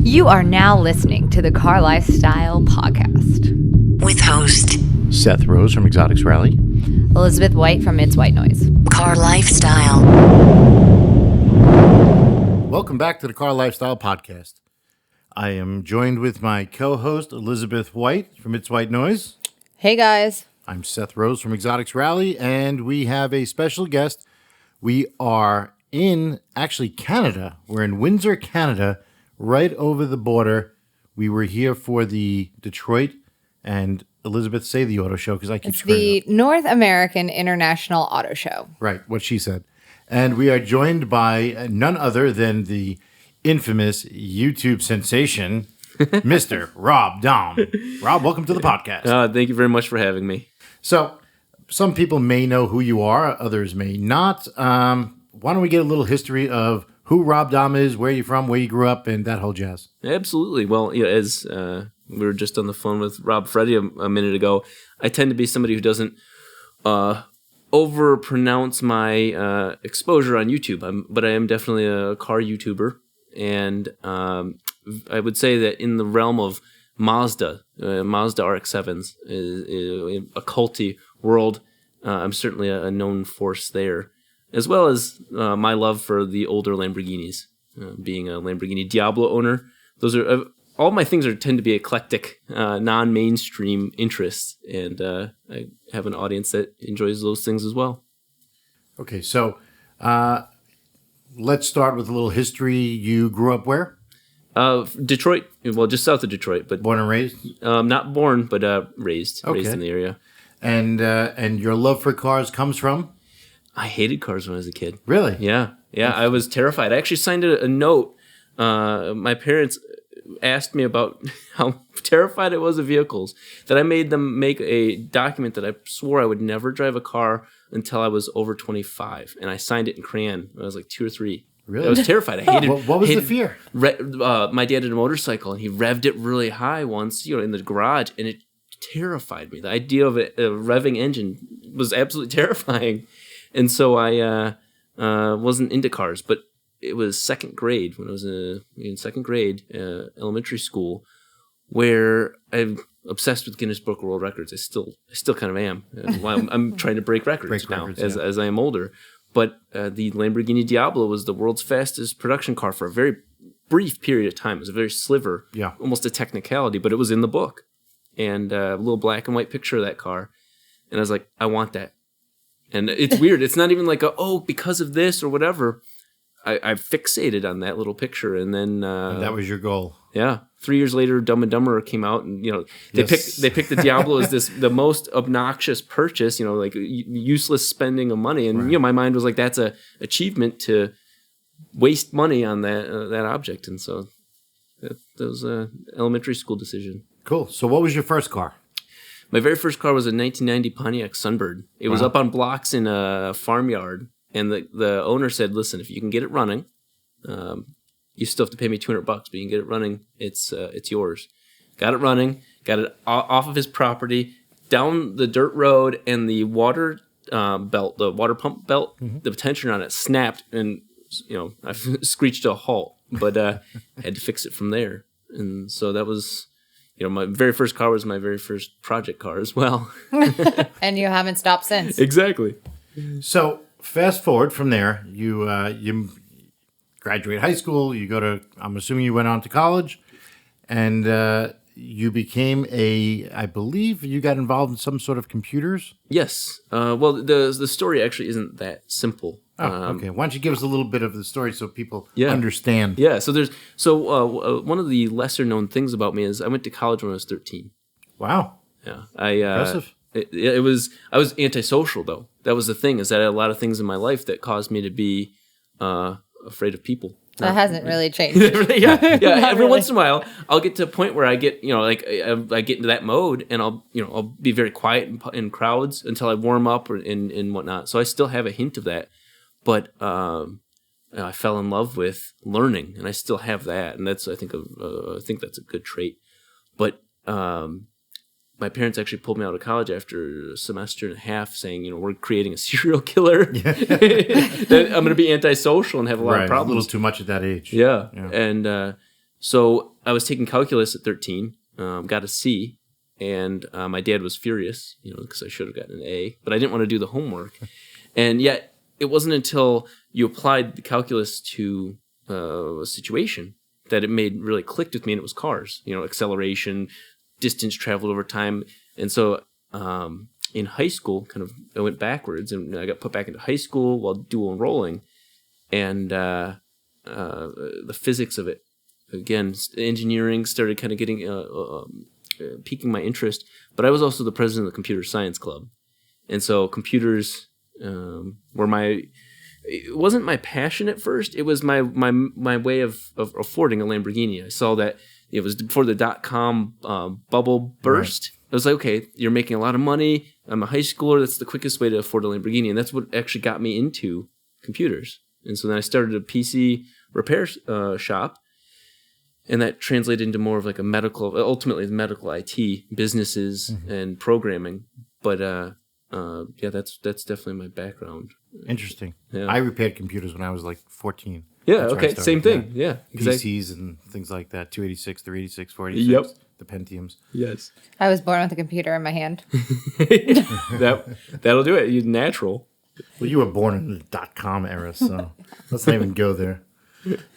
You are now listening to the CarLifestyle Podcast. With host Seth Rose from Exotics Rally. Elizabeth White from It's White Noise. CarLifestyle. Welcome back to the CarLifestyle Podcast. I am joined with my co-host Elizabeth White from It's White Noise. Hey guys. I'm Seth Rose from Exotics Rally, and we have a special guest. We are in, actually, Canada. We're in Windsor, Canada, right over the border. We were here for the Detroit and Elizabeth, say the auto show, because I keep screwing The up. North American International Auto Show. Right, what she said. And we are joined by none other than the infamous YouTube sensation, Mr. Rob Dahm. Rob, welcome to the podcast. Thank you very much for having me. So, some people may know who you are, others may not. Why don't we get a little history of who Rob Dahm is, where you're from, where you grew up, and that whole jazz? Absolutely. Well, as we were just on the phone with Rob Freddy a minute ago, I tend to be somebody who doesn't overpronounce my exposure on YouTube, but I am definitely a car YouTuber, and I would say that in the realm of Mazda RX-7s, is a culty world. I'm certainly a known force there, as well as my love for the older Lamborghinis. Being a Lamborghini Diablo owner, those are all my things tend to be eclectic, non-mainstream interests, and I have an audience that enjoys those things as well. Okay, so let's start with a little history. You grew up where? Detroit, well, just south of Detroit, but Born and raised? not born, but raised Okay. in the area. And your love for cars comes from? I hated cars when I was a kid. Really? Yeah, I was terrified. I actually signed a note. My parents asked me about how terrified I was of vehicles, that I made them make a document that I swore I would never drive a car until I was over 25, and I signed it in crayon when I was like 2 or 3. Really? I was terrified. I hated. What was the fear? My dad had a motorcycle, and he revved it really high once, in the garage, and it terrified me. The idea of a revving engine was absolutely terrifying, and so I wasn't into cars. But it was second grade, when I was in second grade, elementary school, where I'm obsessed with Guinness Book of World Records. I still kind of am. I'm trying to break records as I am older. But the Lamborghini Diablo was the world's fastest production car for a very brief period of time. It was a very sliver, almost a technicality, but it was in the book. And a little black and white picture of that car. And I was like, I want that. And it's weird. It's not even like, because of this or whatever. I fixated on that little picture. And then... and that was your goal. Yeah. 3 years later, Dumb and Dumber came out, and they picked the Diablo as the most obnoxious purchase, like useless spending of money, and my mind was like, that's a achievement to waste money on that object, and so that was an elementary school decision. Cool. So what was your first car? My very first car was a 1990 Pontiac Sunbird. It was up on blocks in a farmyard, and the owner said, "Listen, if you can get it running." You still have to pay me $200, but you can get it running. It's yours. Got it running. Got it off of his property, down the dirt road, and the water belt, the water pump belt, the tension on it snapped, and I screeched to a halt. But I had to fix it from there, and so that was, my very first car was my very first project car as well. And you haven't stopped since. Exactly. So fast forward from there, you graduate high school, you go to, I'm assuming you went on to college, and you became I believe you got involved in some sort of computers? Yes. Well, the story actually isn't that simple. Okay. Why don't you give us a little bit of the story so people understand? Yeah. So one of the lesser known things about me is I went to college when I was 13. Wow. Yeah. Impressive. I was antisocial, though. That was the thing, is that I had a lot of things in my life that caused me to be afraid of people. That hasn't really changed. yeah. Every once in a while, I'll get to a point where I get, I get into that mode, and I'll be very quiet in crowds until I warm up and whatnot. So I still have a hint of that, but I fell in love with learning, and I still have that, and that's I think that's a good trait. But my parents actually pulled me out of college after a semester and a half, saying, we're creating a serial killer. That I'm going to be antisocial and have a lot of problems. A little too much at that age. Yeah. And so I was taking calculus at 13, got a C, and my dad was furious, because I should have gotten an A, but I didn't want to do the homework. And yet, it wasn't until you applied the calculus to a situation that it really clicked with me, and it was cars, acceleration, distance traveled over time. And so in high school, I went backwards, and I got put back into high school while dual enrolling, and the physics of it, again, engineering started kind of getting piquing my interest. But I was also the president of the computer science club, and so computers were it wasn't my passion at first. It was my way of affording a Lamborghini. I saw that it was before the .com bubble burst. Right. I was like, okay, you're making a lot of money. I'm a high schooler. That's the quickest way to afford a Lamborghini. And that's what actually got me into computers. And so then I started a PC repair shop. And that translated into more of like ultimately medical IT businesses and programming. But that's definitely my background. Interesting. Yeah. I repaired computers when I was like 14. Yeah, okay, same thing. Yeah. PCs and things like that, 286, 386, 486, the Pentiums. Yes. I was born with a computer in my hand. That'll do it. You're natural. Well, you were born in the .com era, so let's not even go there.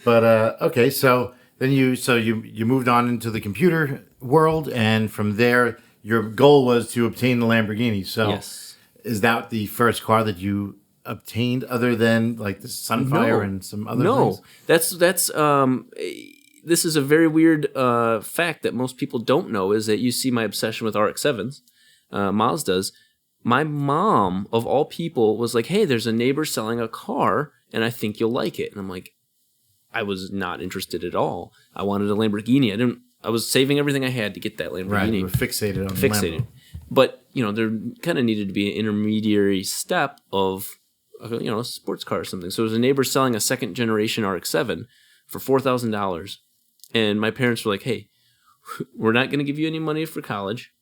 But, okay, so then you moved on into the computer world, and from there, your goal was to obtain the Lamborghini. So yes. Is that the first car that you obtained other than like the Sunfire and some other things? No, this is a very weird fact that most people don't know, is that you see my obsession with RX-7s, Mazdas. My mom, of all people, was like, hey, there's a neighbor selling a car, and I think you'll like it. And I'm like, I was not interested at all. I wanted a Lamborghini. I was saving everything I had to get that Lamborghini. Right, you were fixated on the Lambo. But, there kind of needed to be an intermediary step of, a sports car or something. So there was a neighbor selling a second generation RX-7 for $4,000. And my parents were like, hey, we're not going to give you any money for college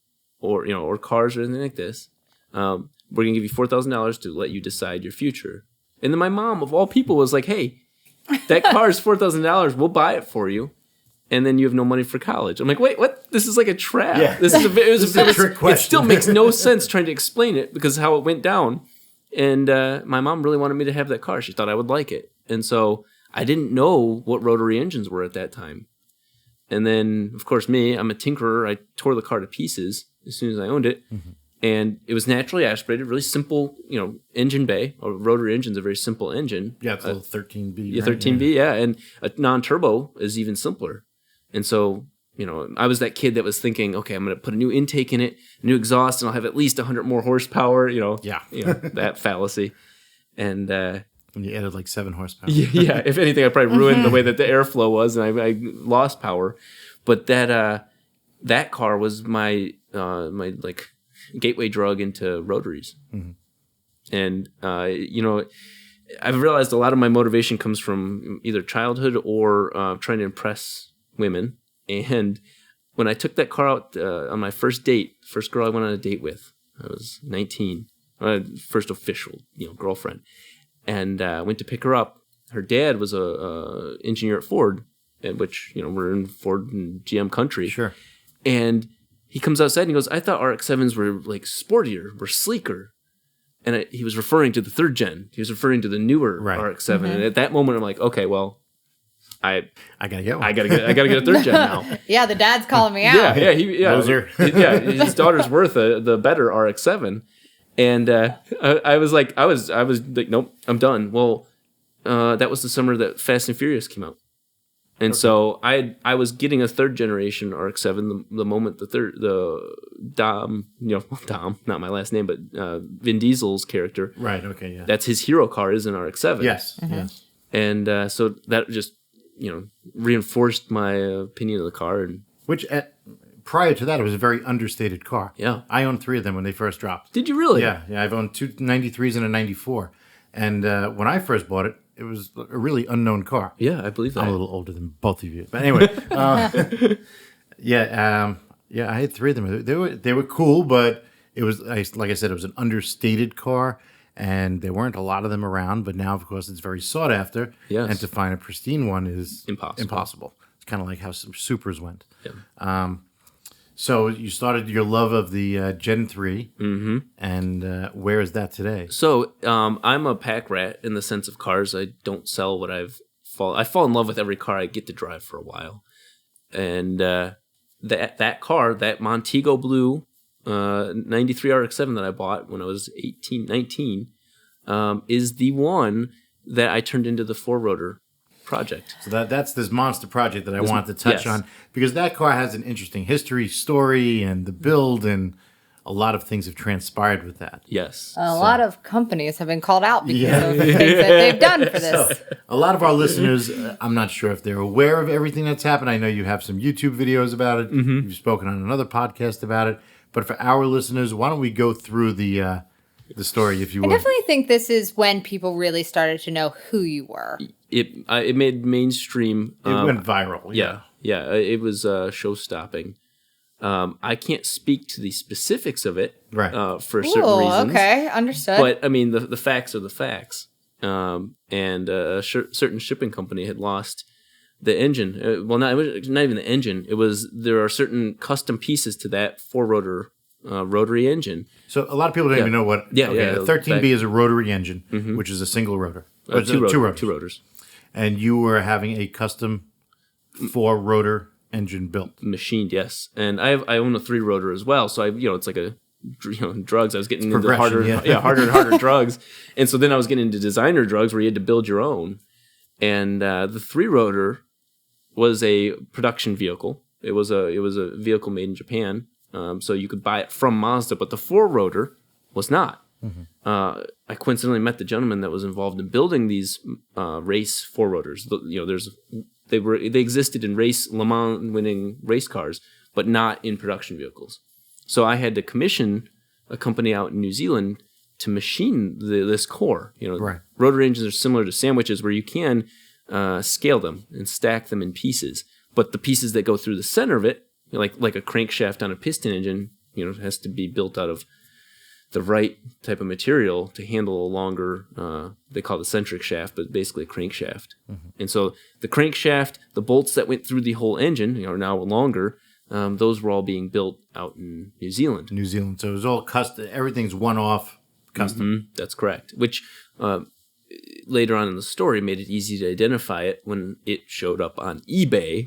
or cars or anything like this. We're going to give you $4,000 to let you decide your future. And then my mom, of all people, was like, hey, that car is $4,000. We'll buy it for you. And then you have no money for college. I'm like, wait, what? This is like a trap. Yeah. This is a trick question. It still makes no sense trying to explain it because how it went down. And my mom really wanted me to have that car. She thought I would like it. And so I didn't know what rotary engines were at that time. And then, of course, I'm a tinkerer. I tore the car to pieces as soon as I owned it. Mm-hmm. And it was naturally aspirated, really simple, engine bay. A rotary engine's a very simple engine. Yeah, it's a 13B. Yeah, 13B, yeah. And a non-turbo is even simpler. And so, I was that kid that was thinking, okay, I'm going to put a new intake in it, a new exhaust, and I'll have at least 100 more horsepower, that fallacy. And you added like 7 horsepower. Yeah, if anything, I probably ruined the way that the airflow was, and I lost power. But that car was my like gateway drug into rotaries. Mm-hmm. And, I've realized a lot of my motivation comes from either childhood or trying to impress women. And when I took that car out on my first girl I went on a date with, I was 19, first official, girlfriend, and went to pick her up. Her dad was a engineer at Ford, which we're in Ford and GM country. Sure. And he comes outside and he goes, "I thought RX-7s were like sportier, were sleeker." And he was referring to the third gen. He was referring to the newer RX-7. Mm-hmm. And at that moment, I'm like, okay, well, I gotta get one. I gotta get a third gen now. Yeah, the dad's calling me out. His daughter's worth the better RX-7, and I was like, nope, I'm done. Well, that was the summer that Fast and Furious came out, and so I was getting a third generation RX-7 the moment the Dahm, Dahm, not my last name, but Vin Diesel's character. Right. Okay. Yeah. That's his hero car is an RX-7. Yes. Mm-hmm. Yes. And so that just reinforced my opinion of the car. And which prior to that, it was a very understated car. Yeah. I owned 3 of them when they first dropped. Did you really? Yeah. I've owned 2 93s and a 94. And when I first bought it, it was a really unknown car. Yeah, I believe that. I'm a little older than both of you. But anyway, I had 3 of them. They were cool, but it was, like I said, it was an understated car. And there weren't a lot of them around, but now, of course, it's very sought after. Yes. And to find a pristine one is impossible. It's kind of like how some Supers went. Yeah. So you started your love of the Gen 3, and where is that today? So I'm a pack rat in the sense of cars. I don't sell what I fall in love with every car I get to drive for a while. And that car, that Montego Blue 93 RX-7 that I bought when I was 19, is the one that I turned into the four-rotor project. So that's this monster project that I wanted to touch on, because that car has an interesting history, story, and the build, and a lot of things have transpired with that. Yes. A lot of companies have been called out because of things that they've done for this. So, a lot of our listeners, I'm not sure if they're aware of everything that's happened. I know you have some YouTube videos about it. You've spoken on another podcast about it. But for our listeners, why don't we go through the story, if you I would? definitely think this is when people really started to know who you were. It made mainstream. It went viral. Yeah. It was show-stopping. I can't speak to the specifics of it, Right. for certain reasons. Okay, understood. But I mean, the facts are the facts. And a certain shipping company had lost the engine. It was not even the engine. There are certain custom pieces to that four-rotor rotary engine. So a lot of people don't even know what. A 13B is a rotary engine, which is a single rotor. Two rotors. And you were having a custom four-rotor engine built. Machined, yes. And I own a three-rotor as well. So it's like drugs. I was getting into harder and harder drugs. And so then I was getting into designer drugs where you had to build your own. And the three-rotor was a production vehicle. It was a vehicle made in Japan. So you could buy it from Mazda, but the four-rotor was not. I coincidentally met the gentleman that was involved in building these race four-rotors. They existed in Le Mans winning race cars, but not in production vehicles. So I had to commission a company out in New Zealand to machine this core. Right. Rotary engines are similar to sandwiches where you can scale them and stack them in pieces, but the pieces that go through the center of it, like a crankshaft on a piston engine, has to be built out of the right type of material to handle a longer, they call it the centric shaft, but basically a crankshaft. And so the crankshaft, the bolts that went through the whole engine are now longer. Those were all being built out in New Zealand. So it was all custom. Everything's one-off custom. That's correct. Which later on in the story made it easy to identify it when it showed up on eBay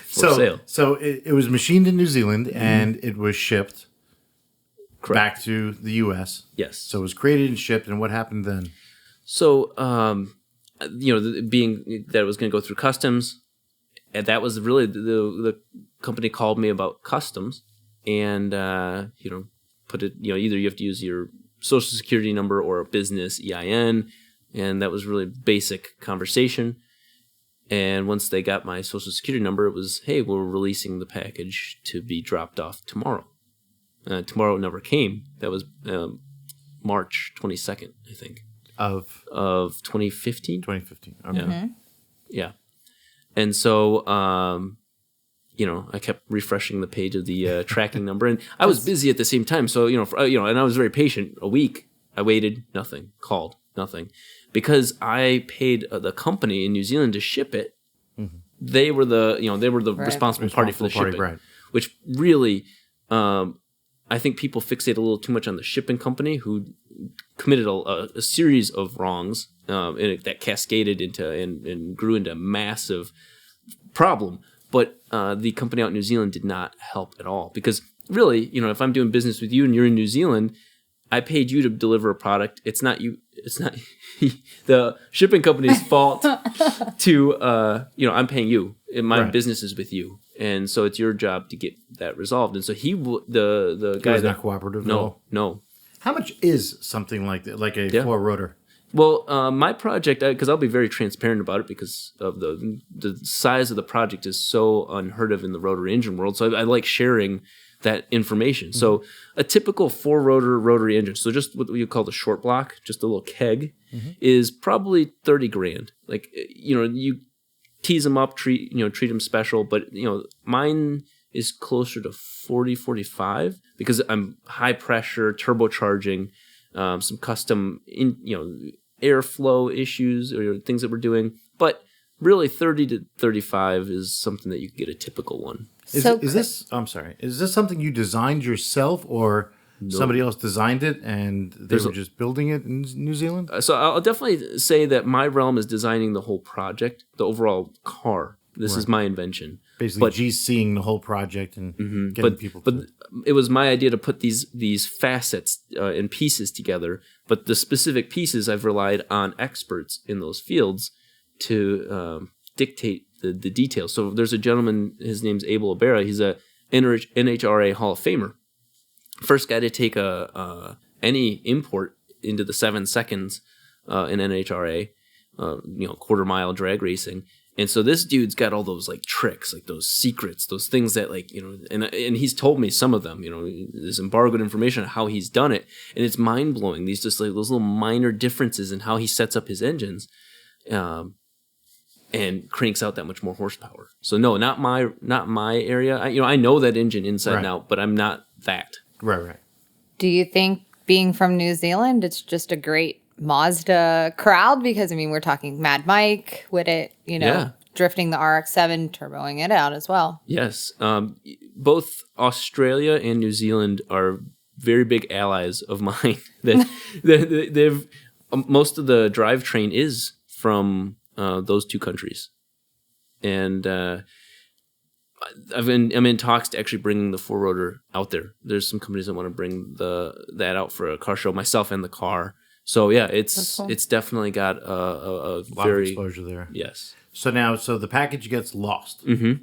for sale. So it was machined in New Zealand and it was shipped back to the U.S. Yes. So it was created and shipped, and what happened then? So, being that it was going to go through customs, and that was really the company called me about customs, and put it, either you have to use your social security number or a business EIN, and that was really basic conversation. And once they got my social security number, it was, hey, we're releasing the package to be dropped off tomorrow. Tomorrow never came. That was March 22nd, I think. Of 2015? 2015. Okay. Yeah. And so, I kept refreshing the page of the tracking number. And I was busy at the same time. So, and I was very patient. A week, I waited, nothing. Called, nothing. Because I paid the company in New Zealand to ship it. They were the responsible party for the shipping. Right. Which really... I think people fixate a little too much on the shipping company who committed a series of wrongs that cascaded into and grew into a massive problem. But the company out in New Zealand did not help at all. Because really, if I'm doing business with you and you're in New Zealand, I paid you to deliver a product. It's not you. It's not the shipping company's fault to, I'm paying you. My business is with you. And so it's your job to get that resolved. And so the guy was not cooperative at all? No. How much is something like that, like a four-rotor? Well, my project, because I'll be very transparent about it because of the size of the project is so unheard of in the rotary engine world. So I like sharing that information. So a typical four-rotor rotary engine, so just what you call the short block, just a little keg, is probably $30,000. Like, you tease them up, treat them special, but mine is closer to 40, 45 because I'm high pressure turbocharging, some custom airflow issues or things that we're doing. But really 30 to 35 is something that you can get a typical one. Is this? I'm sorry. Is this something you designed yourself, or somebody else designed it and they were just building it in New Zealand? So I'll definitely say that my realm is designing the whole project, the overall car. This is my invention. Basically, GCing the whole project and getting people. But it was my idea to put these facets and pieces together. But the specific pieces, I've relied on experts in those fields to dictate the details. So there's a gentleman, his name's Abel Abera. He's a NHRA Hall of Famer. First guy to take any import into the 7 seconds in NHRA, quarter mile drag racing. And so this dude's got all those like tricks, like those secrets, those things that like, and he's told me some of them, there's embargoed information on how he's done it. And it's mind blowing. These just like those little minor differences in how he sets up his engines. And cranks out that much more horsepower. So no, not my area. I know that engine inside and out, but I'm not that. Right. Do you think being from New Zealand, it's just a great Mazda crowd? Because we're talking Mad Mike with it, drifting the RX-7, turboing it out as well. Yes, both Australia and New Zealand are very big allies of mine. They've most of the drivetrain is from those two countries, and I'm in talks to actually bring the fore rotor out there. There's some companies that want to bring that out for a car show, myself and the car. So yeah, it's definitely got a lot very of exposure there. Yes. So the package gets lost. Mm-hmm.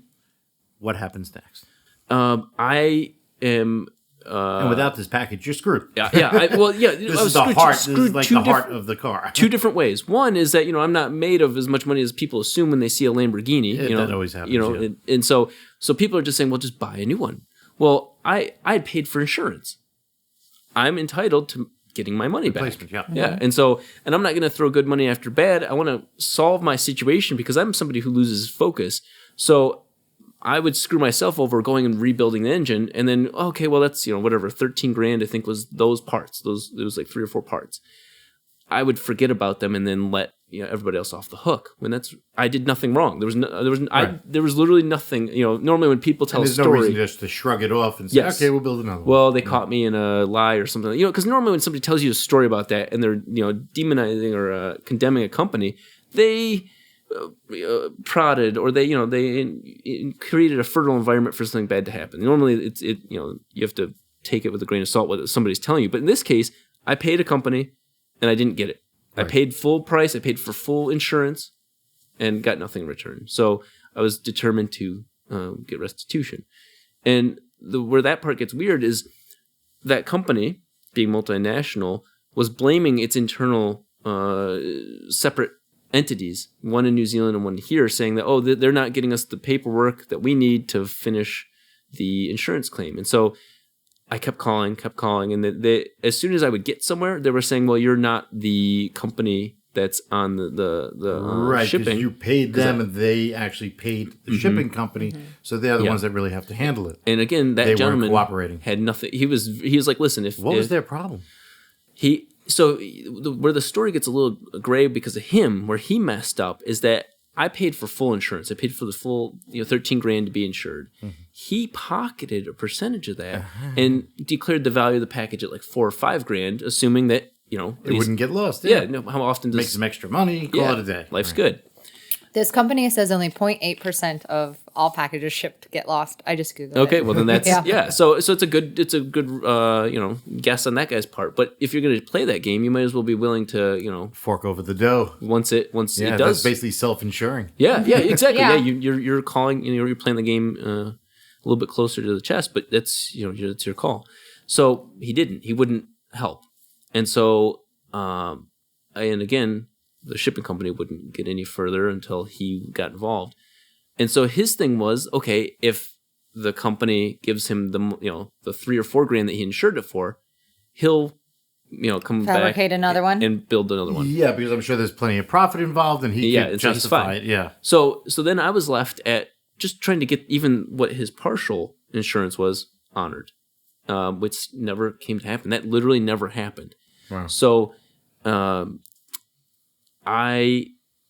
What happens next? I am. And without this package, you're screwed. Yeah. This is the heart. This is like the heart of the car. Two different ways. One is that I'm not made of as much money as people assume when they see a Lamborghini. That always happens. And so people are just saying, well, just buy a new one. Well, I paid for insurance. I'm entitled to getting my money back. Replacement, yeah. Yeah, and I'm not going to throw good money after bad. I want to solve my situation because I'm somebody who loses focus. So I would screw myself over going and rebuilding the engine, and then okay, well that's whatever, $13,000 I think was those parts. It was like 3 or 4 parts. I would forget about them and then let everybody else off the hook. When I did nothing wrong. There was literally nothing. Normally when people tell a story, there's no reason just to shrug it off and say, okay, we'll build another one. Well, they caught me in a lie or something. Because normally when somebody tells you a story about that and they're demonizing or condemning a company, they prodded or they created a fertile environment for something bad to happen. Normally you have to take it with a grain of salt what somebody's telling you. But in this case, I paid a company and I didn't get it. Right. I paid full price. I paid for full insurance and got nothing in return. So I was determined to get restitution. And where that part gets weird is that company, being multinational, was blaming its internal separate entities, one in New Zealand and one here, saying that, they're not getting us the paperwork that we need to finish the insurance claim. And so I kept calling, and they as soon as I would get somewhere, they were saying, well, you're not the company that's on the right, shipping. You paid them, and they actually paid the shipping company, so they're the ones that really have to handle it. And again, that gentleman cooperating. Had nothing. He was like, listen, what was their problem? Where the story gets a little gray because of him, where he messed up, is that I paid for full insurance. I paid for the full, $13,000 to be insured. Mm-hmm. He pocketed a percentage of that and declared the value of the package at like $4,000 or $5,000, assuming that it wouldn't get lost. Yeah. How often does make some extra money? Call it a day. Life's good. This company says only 0.8% of all packages shipped get lost. I just googled it. Okay, well then that's So it's a good guess on that guy's part. But if you're going to play that game, you might as well be willing to fork over the dough once it does. That's basically self-insuring. Yeah, exactly. You're calling. You're playing the game a little bit closer to the chest, but that's it's your call. So he didn't. He wouldn't help, and so and again, the shipping company wouldn't get any further until he got involved. And so his thing was, okay, if the company gives him the $3,000 or $4,000 that he insured it for, he'll come fabricate back another one and build another one. Yeah, because I'm sure there's plenty of profit involved, and he can justify it. Yeah. So then I was left at just trying to get even what his partial insurance was honored, which never came to happen. That literally never happened. Wow. So I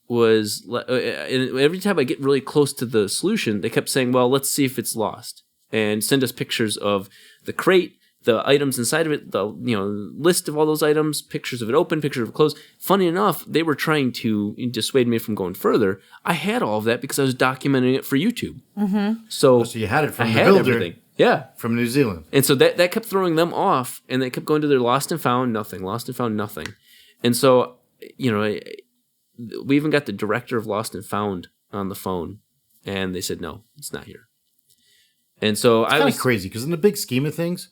was and every time I get really close to the solution, they kept saying, well, let's see if it's lost, and send us pictures of the crate, the items inside of it, the list of all those items, pictures of it open, pictures of it closed. Funny enough, they were trying to dissuade me from going further. I had all of that because I was documenting it for YouTube. Mm-hmm. So you had it from the builder, everything. Yeah, from New Zealand, and so that kept throwing them off, and they kept going to their lost and found nothing, and so we even got the director of Lost and Found on the phone, and they said, no, it's not here. And so I was crazy because in the big scheme of things,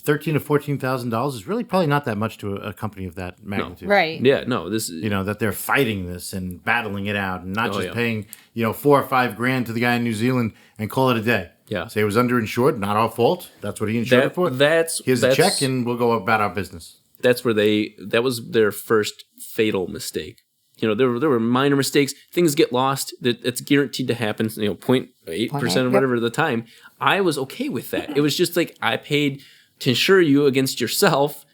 $13,000 to $14,000 is really probably not that much to a company of that magnitude. No. Right. Yeah, no, this is... that they're fighting this and battling it out and not paying, $4 or $5 grand to the guy in New Zealand and call it a day. Yeah. Say it was underinsured, not our fault. That's what he insured it for. Here's a check and we'll go about our business. That's where that was their first fatal mistake. There were minor mistakes. Things get lost. It's guaranteed to happen. 0.8% or whatever at the time. I was okay with that. It was just like I paid to insure you against yourself.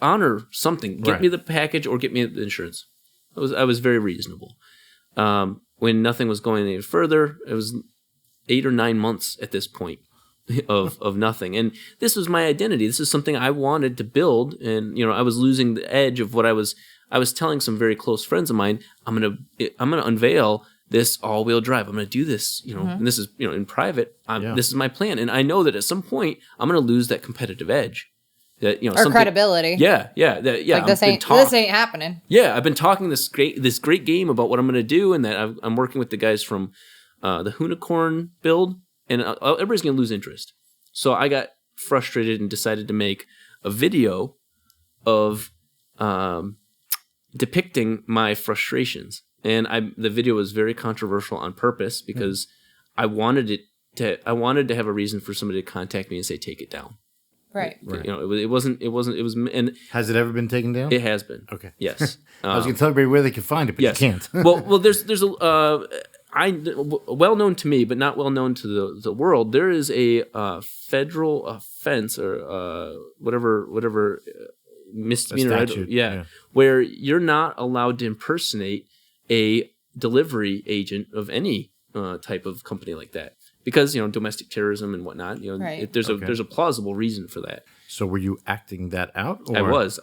Honor something. Get me the package or get me the insurance. I was very reasonable. When nothing was going any further, it was 8 or 9 months at this point of nothing. And this was my identity. This is something I wanted to build. And I was losing the edge of what I was telling some very close friends of mine, I'm gonna unveil this all-wheel drive. I'm gonna do this, and this is in private. This is my plan, and I know that at some point I'm gonna lose that competitive edge, that or credibility. Yeah. Like this ain't happening. Yeah, I've been talking this great game about what I'm gonna do, and that I'm working with the guys from the Unicorn build, and everybody's gonna lose interest. So I got frustrated and decided to make a video of depicting my frustrations, and the video was very controversial on purpose because I wanted to have a reason for somebody to contact me and say take it down. Right. It was. And has it ever been taken down? It has been. Okay. Yes. I was going to tell everybody where they can find it, but yes. you can't. well, there's a well known to me, but not well known to the world. There is a federal offense or whatever. Misdemeanor, where you're not allowed to impersonate a delivery agent of any type of company like that because domestic terrorism and whatnot. There's a plausible reason for that. So were you acting that out? Or? I was.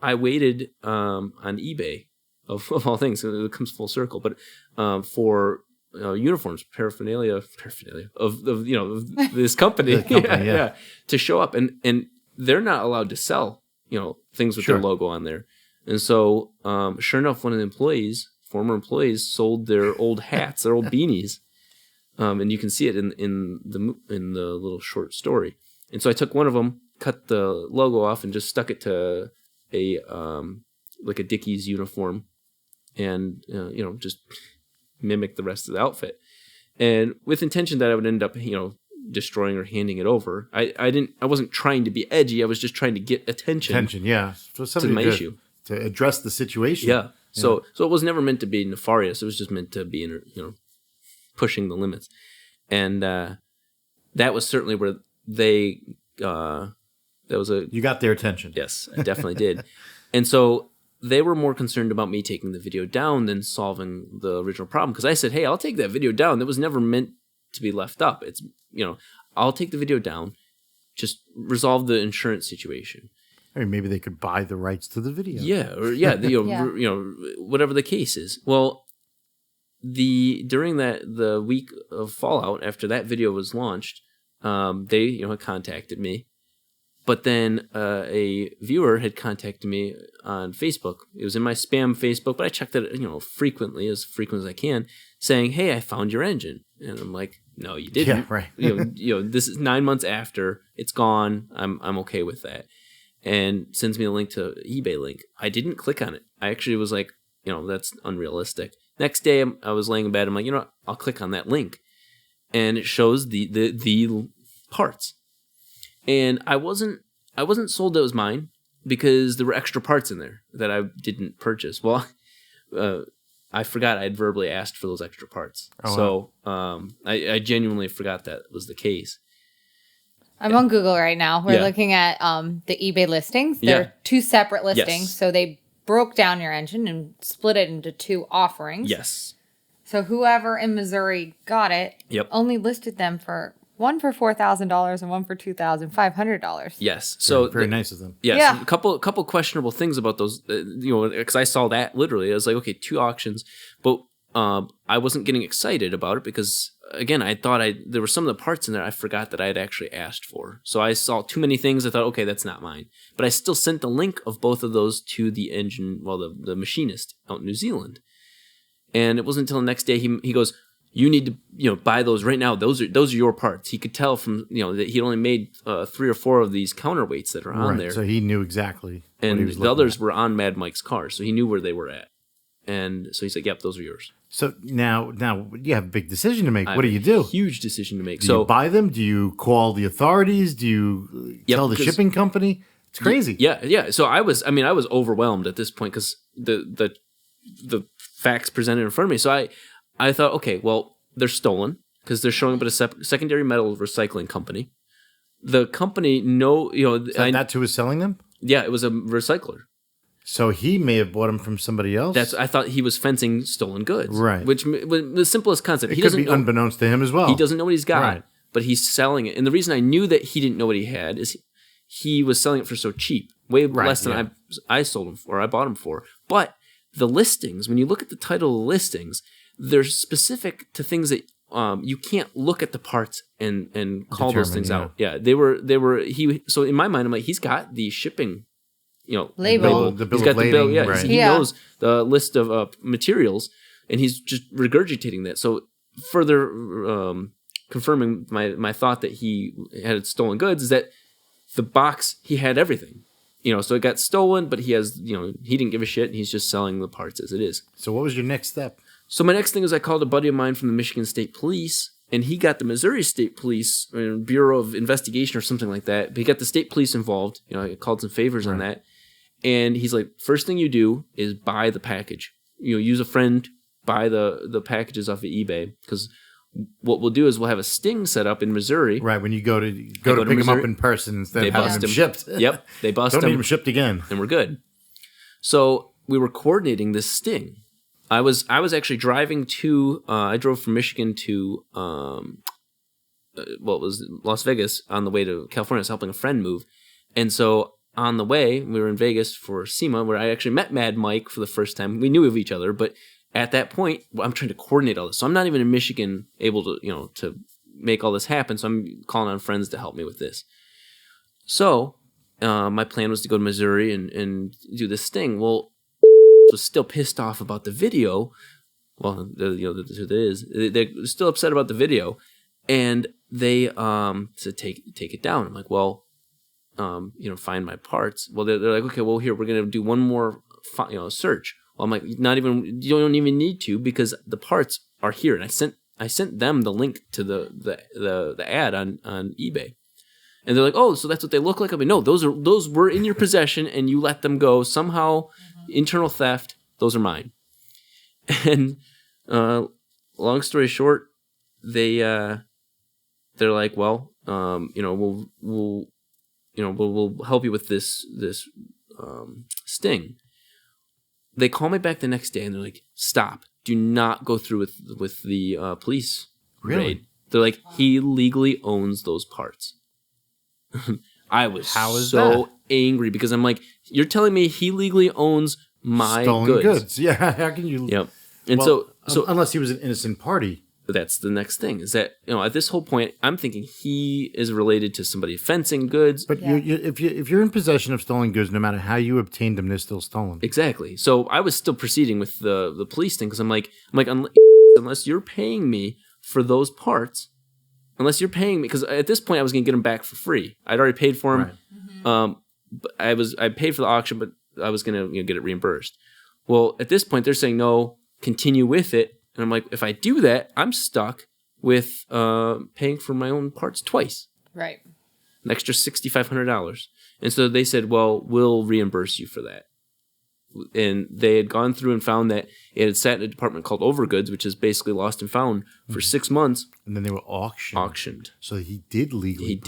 I waited on eBay of all things. It comes full circle, but for uniforms, paraphernalia of this company, to show up and they're not allowed to sell. Things with their logo on there. And so, sure enough, one of the former employees, sold their old hats, their old beanies. And you can see it in the little short story. And so I took one of them, cut the logo off, and just stuck it to like a Dickies uniform, and just mimic the rest of the outfit. And with intention that I would end up, destroying or handing it over. I wasn't trying to be edgy. I was just trying to get attention. For to my issue, to address the situation. Yeah. So it was never meant to be nefarious. It was just meant to be pushing the limits. And that was certainly where they you got their attention. Yes, I definitely did. And so they were more concerned about me taking the video down than solving the original problem, because I said, hey, I'll take that video down. That was never meant to be left up. It's I'll take the video down, just resolve the insurance situation. Or maybe they could buy the rights to the video. Whatever the case is. Well, during the week of fallout after that video was launched, they had contacted me, but then a viewer had contacted me on Facebook. It was in my spam Facebook, but I checked it frequently as I can, saying, "Hey, I found your engine," and I'm like, "No, you didn't." Yeah, right. This is 9 months after it's gone. I'm okay with that, and sends me a link to eBay link. I didn't click on it. I actually was like, that's unrealistic. Next day, I was laying in bed. I'm like, I'll click on that link, and it shows the parts. And I wasn't sold that it was mine because there were extra parts in there that I didn't purchase. Well, I forgot I had verbally asked for those extra parts. I genuinely forgot that was the case. I'm on Google right now. We're looking at the eBay listings. They're two separate listings. Yes. So they broke down your engine and split it into 2 offerings. Yes. So whoever in Missouri got it only listed them for one for $4,000 and one for $2,500. Yes. So very nice of them. Yes. Yeah. A couple questionable things about those, because I saw that literally. I was like, okay, 2 auctions, but I wasn't getting excited about it because, again, I thought there were some of the parts in there I forgot that I had actually asked for. So I saw too many things. I thought, okay, that's not mine. But I still sent the link of both of those to the the machinist out in New Zealand. And it wasn't until the next day he goes, you need to buy those right now. Those are your parts. He could tell from that he'd only made 3 or 4 of these counterweights that are on there. So he knew exactly. And what he was the others at. were on Mad Mike's car, so he knew where they were at. And so he's like, "Yep, those are yours." So now you have a big decision to make. I What do have you a do? Huge decision to make. Do you buy them? Do you call the authorities? Do you tell the shipping company? It's crazy. Yeah. So I was overwhelmed at this point because the facts presented in front of me. So I thought, okay, well, they're stolen because they're showing up at a secondary metal recycling company. The company, That's who was selling them? Yeah, it was a recycler. So he may have bought them from somebody else? I thought he was fencing stolen goods. Right. Which was the simplest concept. It could be unbeknownst to him as well. He doesn't know what he's got, Right. but he's selling it. And the reason I knew that he didn't know what he had is he was selling it for so cheap, way less than I sold him for, I bought him for. But the listings, when you look at the title of the listings, they're specific to things that you can't look at the parts and call those things out. Yeah, they were. So in my mind, I'm like, he's got the shipping, label. The bill he's got of lading, the bill. Yeah, right. he knows the list of materials, and he's just regurgitating that. So further confirming my thought that he had stolen goods is that the box, he had everything. So it got stolen, but he has, he didn't give a shit, and he's just selling the parts as it is. So what was your next step? So my next thing is I called a buddy of mine from the Michigan State Police, and he got the Missouri State Police Bureau of Investigation or something like that. But he got the state police involved. I called some favors on that. And he's like, first thing you do is buy the package. Use a friend, buy the packages off of eBay, because what we'll do is we'll have a sting set up in Missouri. Right, when you go to pick them up in person instead of having them shipped. Yep, they bust them. Don't need them shipped again. And we're good. So we were coordinating this sting. I was actually driving to. I drove from Michigan to it was Las Vegas on the way to California. I was helping a friend move, and so on the way we were in Vegas for SEMA, where I actually met Mad Mike for the first time. We knew of each other, but at that point, I'm trying to coordinate all this. So I'm not even in Michigan able to to make all this happen. So I'm calling on friends to help me with this. So my plan was to go to Missouri and do this sting. Well, was still pissed off about the video. Well, that's who it is. They're still upset about the video, and they said take it down. I'm like, well, find my parts. Well, they're like, okay, well, here we're gonna do one more search. Well, I'm like, you don't even need to, because the parts are here, and I sent them the link to the ad on eBay. And they're like, oh, so that's what they look like? I mean, no, those were in your possession, and you let them go somehow. Internal theft. Those are mine. And long story short, they're like, well, we'll help you with this sting. They call me back the next day, and they're like, stop. Do not go through with the police raid. They're like, he legally owns those parts. I was so angry, because I'm like, you're telling me he legally owns my stolen goods. Yeah, how can you? Yep. And so so unless he was an innocent party. That's the next thing, is that at this whole point, I'm thinking he is related to somebody fencing goods. But if you're in possession of stolen goods, no matter how you obtained them, they're still stolen. Exactly. So I was still proceeding with the police thing, because I'm like unless you're paying me for those parts. Unless you're paying me, because at this point I was going to get them back for free. I'd already paid for them. Right. But I paid for the auction, but I was going to get it reimbursed. Well, at this point they're saying no, continue with it, and I'm like, if I do that, I'm stuck with paying for my own parts twice. Right. An extra $6,500. And so they said, well, we'll reimburse you for that. and they had gone through and found that it had sat in a department called overgoods, which is basically lost and found for 6 months. And then they were auctioned. So he did legally.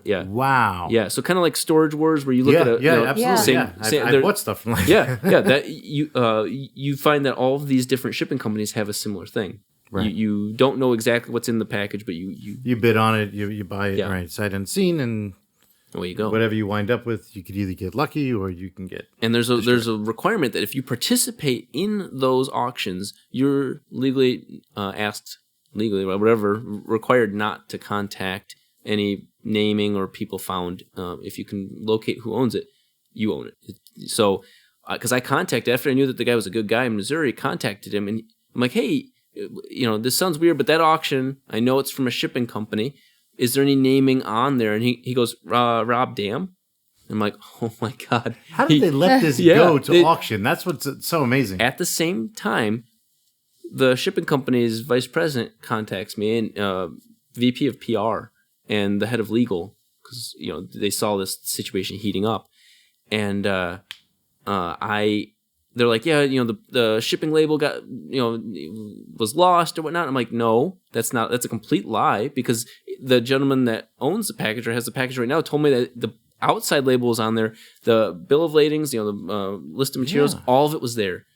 Yeah. Wow. Yeah. So kind of like Storage Wars, where you look at absolutely. I bought stuff from like that. That you find that all of these different shipping companies have a similar thing. Right. You don't know exactly what's in the package, but you bid on it, you buy it, right, sight unseen, and away you go. Whatever you wind up with, you could either get lucky or you can get. And there's a requirement that if you participate in those auctions, you're legally required not to contact any naming or people found. If you can locate who owns it, you own it. So, because I contacted, after I knew that the guy was a good guy in Missouri, contacted him, and I'm like, hey, this sounds weird, but that auction, I know it's from a shipping company. Is there any naming on there? And he goes, Rob Dahm. I'm like, oh my God. How did they let this go to auction? That's what's so amazing. At the same time, the shipping company's vice president contacts me, and VP of PR and the head of legal, because they saw this situation heating up. And they're like, the shipping label got, was lost or whatnot. I'm like, no, that's a complete lie, because the gentleman that owns the package or has the package right now told me that the outside label was on there, the bill of ladings, the list of materials, all of it was there.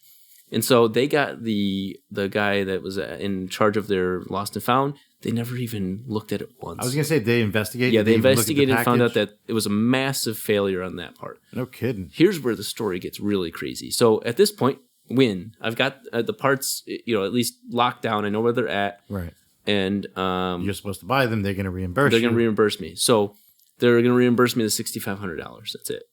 And so they got the guy that was in charge of their lost and found. They never even looked at it once. I was going to say, they investigated. Yeah, they investigated and found out that it was a massive failure on that part. No kidding. Here's where the story gets really crazy. So at this point, I've got the parts, at least locked down. I know where they're at. Right. And you're supposed to buy them. They're going to reimburse you. They're going to reimburse me. So they're going to reimburse me the $6,500. That's it.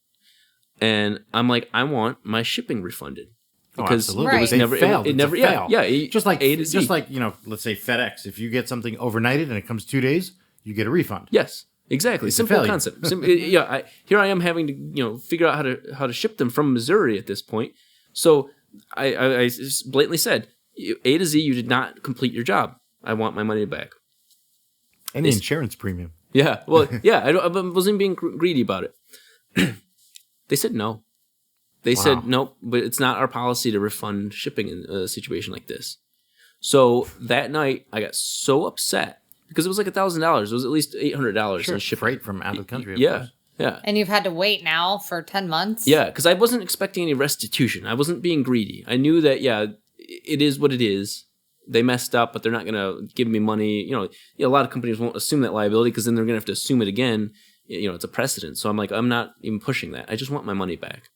And I'm like, I want my shipping refunded. Because it was never failed. It never failed. Yeah. Just like let's say FedEx. If you get something overnighted and it comes 2 days, you get a refund. Yes, exactly. Simple concept. Here I am having to figure out how to ship them from Missouri at this point. So I just blatantly said, A to Z, you did not complete your job. I want my money back. And the insurance premium. Yeah. Well, yeah. I wasn't being greedy about it. They said no. They said, nope, but it's not our policy to refund shipping in a situation like this. So that night, I got so upset because it was like $1,000. It was at least $800 in shipping. Freight from out of the country. Yeah. And you've had to wait now for 10 months? Yeah, because I wasn't expecting any restitution. I wasn't being greedy. I knew that, it is what it is. They messed up, but they're not going to give me money. A lot of companies won't assume that liability because then they're going to have to assume it again. It's a precedent. So I'm like, I'm not even pushing that. I just want my money back.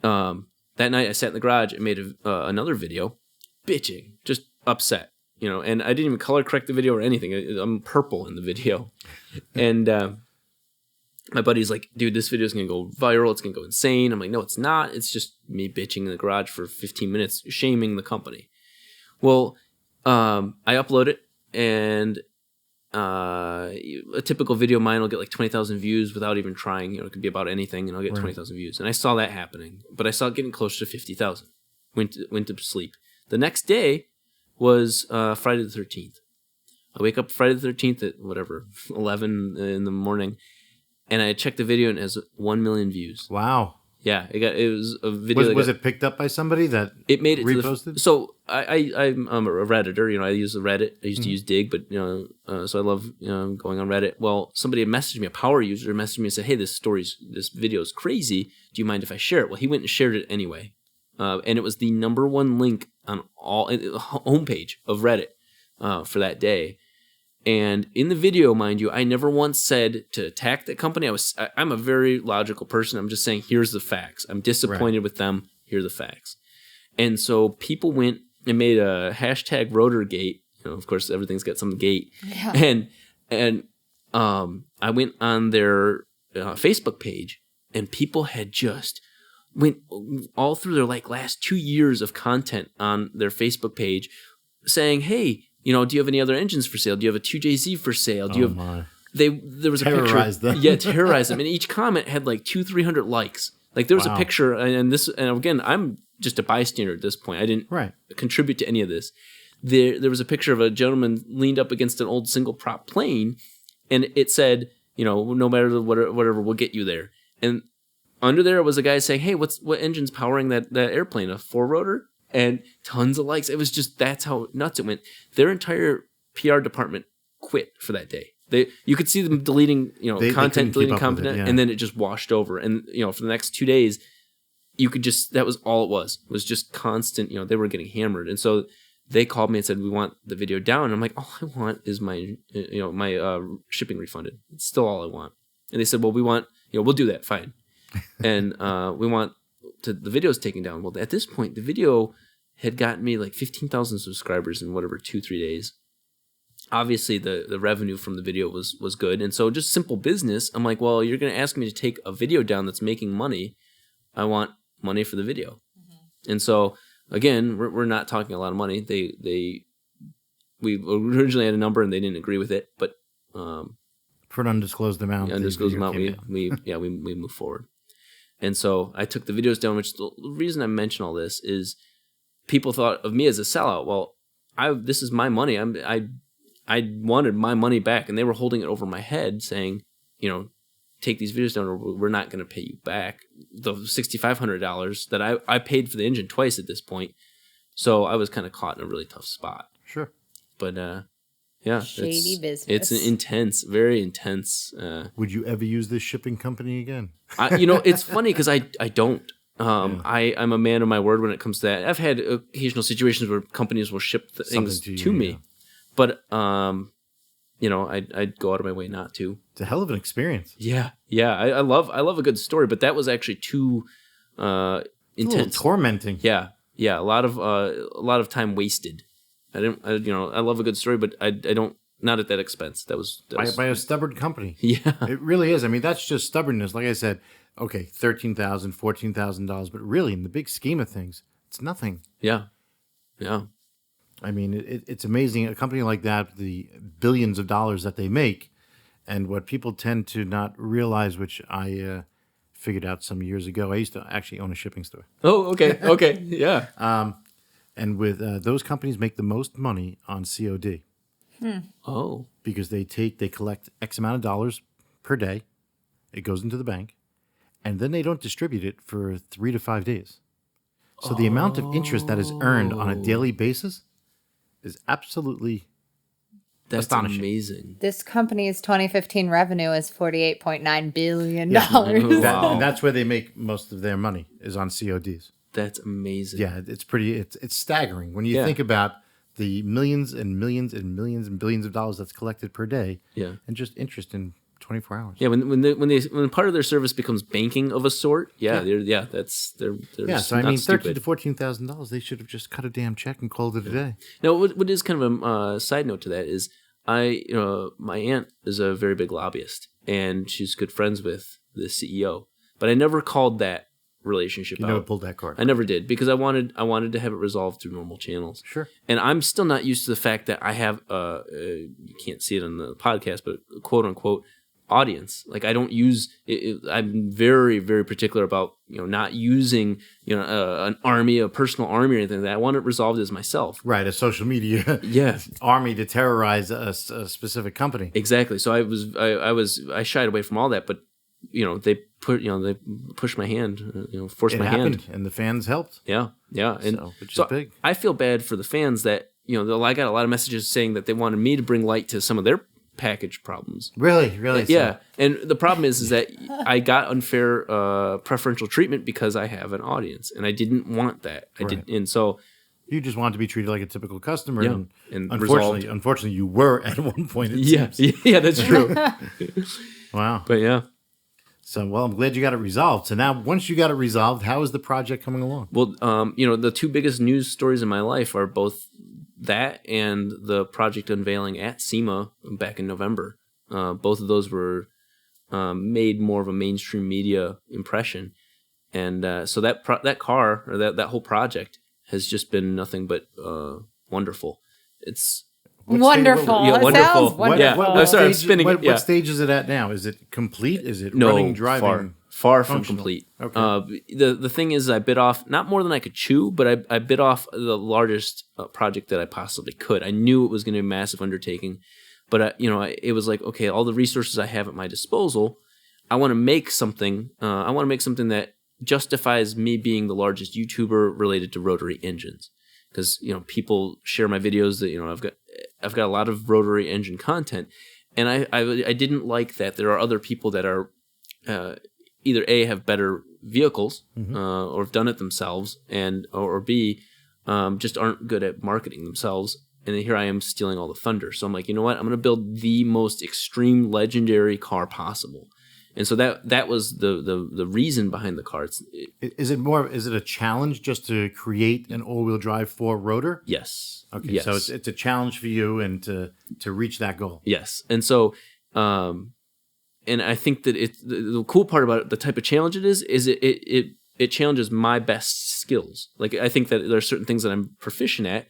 That night I sat in the garage and made another video bitching, just upset, and I didn't even color correct the video or anything. I'm purple in the video. And my buddy's like, dude, this video is going to go viral. It's going to go insane. I'm like, no, it's not. It's just me bitching in the garage for 15 minutes, shaming the company. Well, I upload it, and a typical video of mine will get like 20,000 views without even trying. It could be about anything, and I'll get 20,000 views. And I saw that happening, but I saw it getting closer to 50,000. Went to sleep. The next day was Friday the 13th. I wake up Friday the 13th at 11 in the morning, and I checked the video, and it has 1 million views. Wow. Yeah, it was a video. Was it picked up by somebody that it made it reposted? So I'm a Redditor. I use the Reddit. I used to use Dig, but so I love going on Reddit. Well, somebody had messaged me, a power user messaged me and said, "Hey, this video is crazy. Do you mind if I share it?" Well, he went and shared it anyway, and it was the #1 link on the homepage of Reddit for that day. And in the video, mind you, I never once said to attack that company. I'm a very logical person. I'm just saying, here's the facts. I'm disappointed with them. Here are the facts. And so people went and made a hashtag Rotorgate. Of course, everything's got some gate. Yeah. And I went on their Facebook page, and people had just went all through their last 2 years of content on their Facebook page saying, hey, do you have any other engines for sale? Do you have a 2JZ for sale? Do you have? There was a terrorize picture. Them. Yeah, terrorize them. And each comment had 200-300 likes. There was a picture, and again, I'm just a bystander at this point. I didn't contribute to any of this. There was a picture of a gentleman leaned up against an old single prop plane, and it said, no matter whatever, we'll get you there. And under there was a guy saying, "Hey, what engine's powering that airplane? A fore rotor?" And tons of likes. It was just, that's how nuts it went. Their entire PR department quit for that day. You could see them deleting, content, deleting content, and then it just washed over. And for the next 2 days, you could just, that was all it was just constant. They were getting hammered, and so they called me and said, "We want the video down." And I'm like, "All I want is my shipping refunded. It's still all I want." And they said, "Well, we want, we'll do that, fine." And we want the videos taken down. Well, at this point, the video had gotten me like 15,000 subscribers in whatever 2-3 days. Obviously, the revenue from the video was good. And so just simple business, I'm like, well, you're going to ask me to take a video down that's making money. I want money for the video. Mm-hmm. And so, again, we're not talking a lot of money. We originally had a number and they didn't agree with it, but for an undisclosed amount. We move forward. And so I took the videos down, which the reason I mention all this is people thought of me as a sellout. Well, this is my money. I wanted my money back, and they were holding it over my head saying, take these videos down or we're not going to pay you back the $6,500 that I paid for the engine twice at this point. So I was kind of caught in a really tough spot. Sure. But, yeah. Shady business. It's intense, very intense. Would you ever use this shipping company again? It's funny because I don't. I'm a man of my word when it comes to that. I've had occasional situations where companies will ship things to me. Yeah. But, I'd go out of my way not to. It's a hell of an experience. Yeah. I love a good story, but that was actually too intense. A little tormenting. Yeah. A lot of time wasted. I love a good story, but I don't, not at that expense. That was by a stubborn company. Yeah. It really is. I mean, that's just stubbornness. Like I said, okay, $13,000, $14,000, but really in the big scheme of things, it's nothing. Yeah. I mean, it's amazing. A company like that, the billions of dollars that they make, and what people tend to not realize, which I figured out some years ago. I used to actually own a shipping store. Oh, okay, yeah. And with those companies make the most money on COD. Oh, because they collect X amount of dollars per day. It goes into the bank, and then they don't distribute it for 3 to 5 days. So the amount of interest that is earned on a daily basis is absolutely astonishing. Amazing. This company's 2015 revenue is $48.9 billion. Yeah. And that's where they make most of their money, is on CODs. That's amazing. Yeah, it's staggering when you think about the millions and millions and millions and billions of dollars that's collected per day. Yeah. And just interest in 24 hours. Yeah, when part of their service becomes banking of a sort, they're so I mean, $13,000 to $14,000, they should have just cut a damn check and called it a day. Now, what is kind of a side note to that is my aunt is a very big lobbyist, and she's good friends with the CEO, but I never called that relationship out. You never pulled that card. I never did, because I wanted to have it resolved through normal channels. Sure. And I'm still not used to the fact that I have you can't see it on the podcast, but quote unquote audience. Like, I don't use it. I'm very, very particular about not using an army, a personal army or anything like that. I want it resolved as myself. Right, a social media army to terrorize a specific company. Exactly. So I shied away from all that, but they pushed my hand, forced my hand, and the fans helped. Yeah, and which is big. I feel bad for the fans that I got a lot of messages saying that they wanted me to bring light to some of their package problems. Really? Yeah. And the problem is that I got unfair preferential treatment because I have an audience, and I didn't want that. And so you just wanted to be treated like a typical customer. Yeah. And unfortunately, you were at one point. Yeah, that's true. Wow. But yeah. So, well, I'm glad you got it resolved. So now, once you got it resolved, how is the project coming along? Well, the two biggest news stories in my life are both that and the project unveiling at SEMA back in November. Both of those were made more of a mainstream media impression, and so that car or that whole project has just been nothing but wonderful. It's wonderful. Yeah, wonderful. Sounds wonderful. I'm sorry, I'm spinning it. What stage is it at now? Is it complete? Is it running, driving? Far from complete. Okay. The thing is, I bit off not more than I could chew, but I bit off the largest project that I possibly could. I knew it was going to be a massive undertaking, but it was like, okay, all the resources I have at my disposal, I want to make something. I want to make something that justifies me being the largest YouTuber related to rotary engines, because people share my videos that I've got a lot of rotary engine content, and I didn't like that there are other people that are either A, have better vehicles or have done it themselves, and or B, just aren't good at marketing themselves. And then here I am stealing all the thunder. So I'm like, you know what? I'm going to build the most extreme legendary car possible. And so that was the reason behind the car. Is it a challenge just to create an all-wheel drive for Rotor? Yes. Okay. Yes. So it's a challenge for you and to reach that goal. Yes. And so, and I think that the cool part about it, the type of challenge it is it challenges my best skills. Like, I think that there are certain things that I'm proficient at,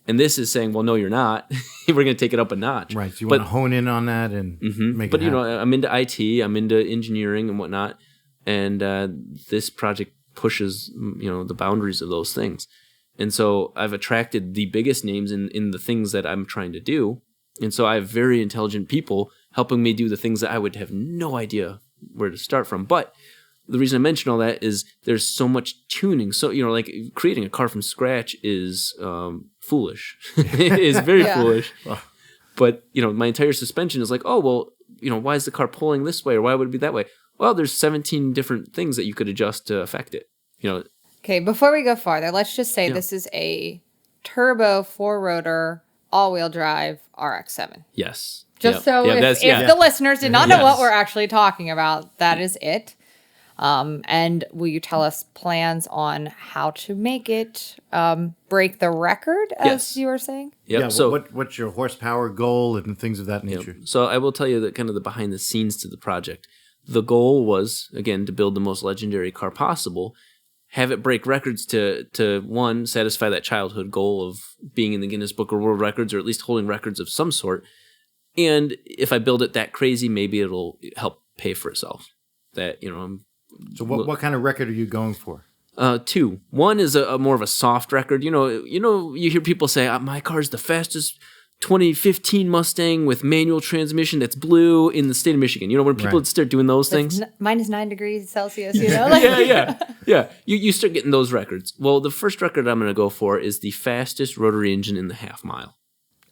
and this is saying, well, no, you're not. We're going to take it up a notch. Right. So you want to hone in on that and make it happen. But, I'm into IT, I'm into engineering and whatnot, and this project pushes, the boundaries of those things. And so I've attracted the biggest names in the things that I'm trying to do. And so I have very intelligent people helping me do the things that I would have no idea where to start from. But the reason I mention all that is there's so much tuning. So, like creating a car from scratch is foolish. It is very foolish. But, my entire suspension is like, oh, well, why is the car pulling this way or why would it be that way? Well, there's 17 different things that you could adjust to affect it. Okay, before we go farther, let's just say this is a turbo 4-rotor all-wheel drive RX-7. Yes. Just so if the listeners did not know what we're actually talking about, that is it. And will you tell us plans on how to make it break the record, as you were saying? Yep. Yeah. So what's your horsepower goal and things of that nature? So I will tell you that kind of the behind the scenes to the project. The goal was, again, to build the most legendary car possible, have it break records to one, satisfy that childhood goal of being in the Guinness Book of World Records or at least holding records of some sort. And if I build it that crazy, maybe it'll help pay for itself. That, So what kind of record are you going for? Two. One is a more of a soft record. You hear people say, my car's the fastest 2015 Mustang with manual transmission that's blue in the state of Michigan. When people start doing those things. Minus 9 degrees Celsius, Yeah. You start getting those records. Well, the first record I'm going to go for is the fastest rotary engine in the half mile.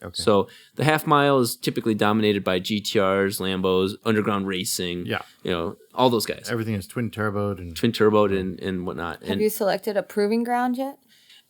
Okay. So the half mile is typically dominated by GTRs, Lambos, underground racing. Yeah. All those guys. Everything is twin turboed and whatnot. Have you selected a proving ground yet?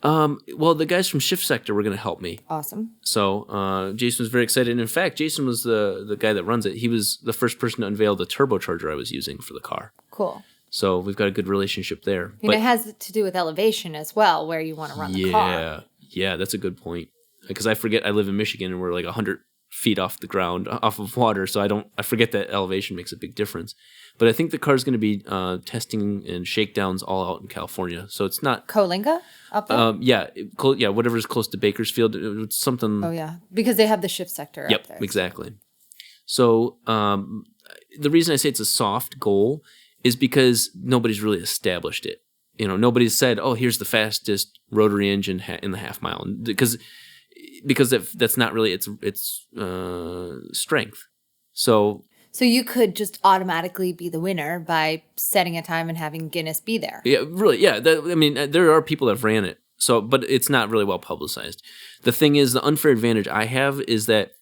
Well, the guys from Shift Sector were going to help me. Awesome. So Jason was very excited. And in fact, Jason was the guy that runs it. He was the first person to unveil the turbocharger I was using for the car. Cool. So we've got a good relationship there. It has to do with elevation as well, where you want to run the car. Yeah, that's a good point. Because I forget I live in Michigan and we're like 100 feet off the ground, off of water. So I forget that elevation makes a big difference. But I think the car's going to be testing and shakedowns all out in California. So it's not... Coalinga? Up there? Whatever's close to Bakersfield. It's something... Oh, yeah. Because they have the Shift Sector up there. Yep, exactly. So the reason I say it's a soft goal is because nobody's really established it. Nobody's said, oh, here's the fastest rotary engine in the half mile. Because that's not really its strength. So you could just automatically be the winner by setting a time and having Guinness be there. Yeah, really. Yeah. There are people that have ran it. So, but it's not really well publicized. The thing is, the unfair advantage I have is that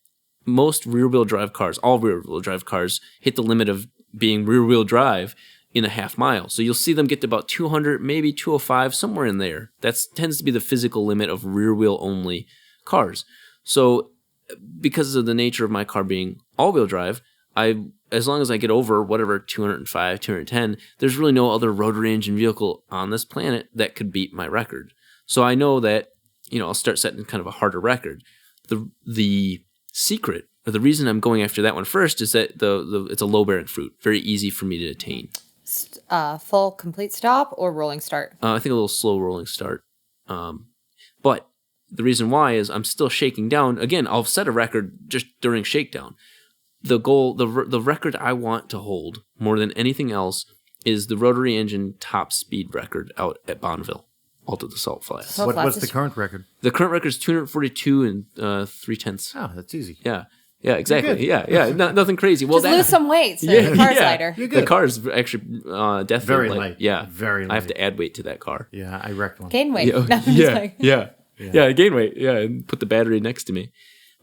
most rear-wheel drive cars, all rear-wheel drive cars, hit the limit of being rear-wheel drive in a half mile. So you'll see them get to about 200, maybe 205, somewhere in there. That tends to be the physical limit of rear-wheel only cars. So because of the nature of my car being all-wheel drive, as long as I get over whatever 205, 210, there's really no other rotary engine vehicle on this planet that could beat my record. So I know that, I'll start setting kind of a harder record. The secret, or the reason I'm going after that one first, is that it's a low-bearing fruit, very easy for me to attain. Full complete stop or rolling start? I think a little slow rolling start. But the reason why is I'm still shaking down. Again, I'll set a record just during shakedown. The goal, the record I want to hold more than anything else is the rotary engine top speed record out at Bonneville, Alta de Salt Flats. What's the current record? The current record is 242 and 3/10. Oh, that's easy. Yeah. Yeah, exactly. Yeah. Nothing crazy. Well, Just lose some weight. So the car's lighter. The car is actually definitely Very light. Yeah, very light. I have to add weight to that car. Yeah, I wrecked one. Gain weight. Yeah, gain weight. Yeah, and put the battery next to me.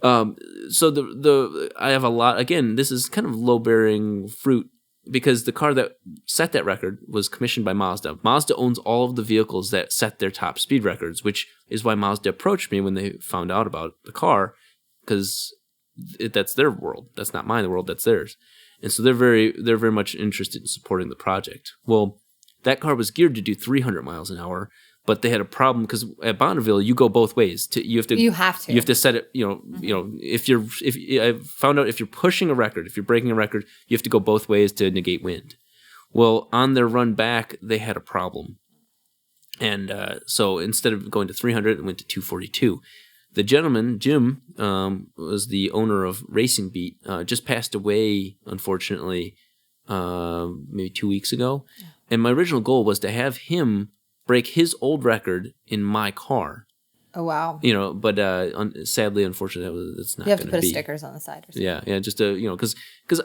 So the I have a lot. Again, this is kind of low bearing fruit because the car that set that record was commissioned by Mazda. Mazda owns all of the vehicles that set their top speed records, which is why Mazda approached me when they found out about the car, because that's their world. That's not mine. The world, that's theirs. And so they're very much interested in supporting the project. Well, that car was geared to do 300 miles an hour, but they had a problem because at Bonneville you go both ways. You have to set it. I found out if you're pushing a record, if you're breaking a record, you have to go both ways to negate wind. Well, on their run back, they had a problem, and so instead of going to 300, it went to 242. The gentleman, Jim, was the owner of Racing Beat, just passed away, unfortunately, maybe 2 weeks ago. And my original goal was to have him break his old record in my car. Oh, wow. But sadly, unfortunately, it's not going to be. You have to put stickers on the side or something. Yeah, just because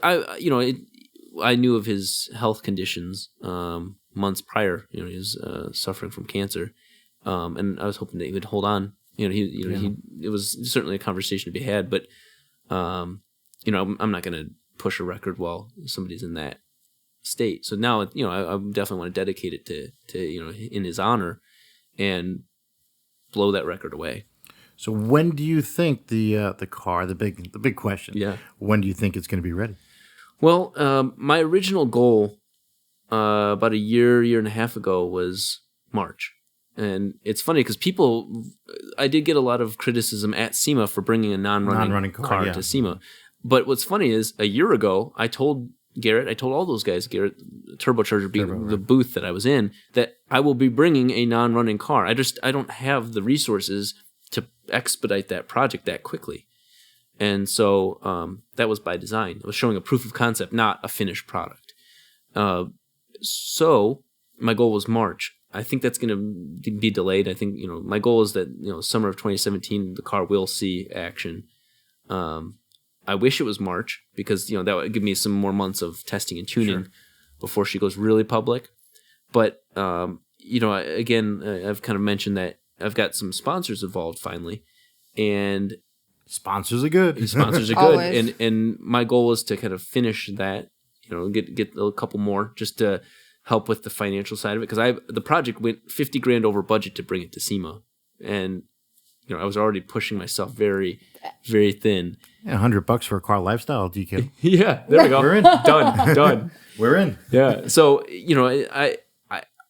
I knew of his health conditions months prior. He was suffering from cancer, and I was hoping that he would hold on. It was certainly a conversation to be had, but I'm not going to push a record while somebody's in that state. So now, I definitely want to dedicate it to in his honor and blow that record away. So when do you think the car, the big question? Yeah. When do you think it's going to be ready? Well, my original goal about a year and a half ago was March. And it's funny because I did get a lot of criticism at SEMA for bringing a non-running car to SEMA. But what's funny is a year ago, I told all those guys, Garrett, Turbocharger being the booth that I was in, that I will be bringing a non-running car. I don't have the resources to expedite that project that quickly. And so that was by design. I was showing a proof of concept, not a finished product. So my goal was March. I think that's going to be delayed. I think, my goal is that, summer of 2017, the car will see action. I wish it was March because, that would give me some more months of testing and tuning before she goes really public. But, again, I've kind of mentioned that I've got some sponsors involved finally. And sponsors are good. And my goal is to kind of finish that, get a couple more just to help with the financial side of it, because the project went $50,000 over budget to bring it to SEMA, and I was already pushing myself very, very thin. Yeah, $100 for a CarLifestyle DK. Yeah, there we go. We're in. Done. We're in. Yeah. So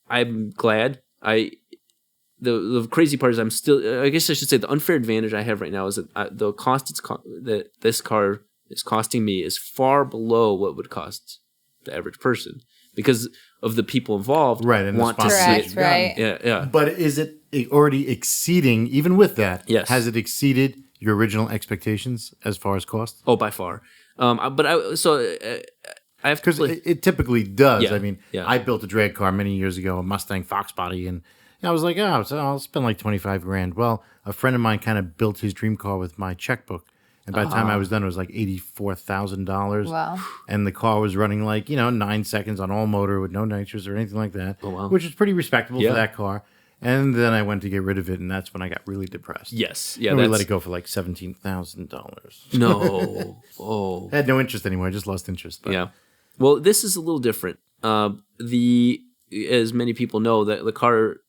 I'm glad. The crazy part is I'm still. I guess I should say the unfair advantage I have right now is that the cost that this car is costing me is far below what would cost the average person, because of the people involved and want to see it. Right. Yeah. But is it already exceeding, even with that? Yes. Has it exceeded your original expectations as far as cost? Oh, by far. I have to, because it typically does. Yeah, I mean, I built a drag car many years ago, a Mustang Fox body, and I was like, I'll spend like $25,000. Well, a friend of mine kind of built his dream car with my checkbook. And by the time I was done, it was like $84,000. Wow. And the car was running like, 9 seconds on all motor with no nitrous or anything like that. Oh, wow. Which is pretty respectable for that car. And then I went to get rid of it, and that's when I got really depressed. Yes. Yeah. And we let it go for like $17,000. No. Oh. I had no interest anymore. I just lost interest. But. Yeah. Well, this is a little different. As many people know, that the car,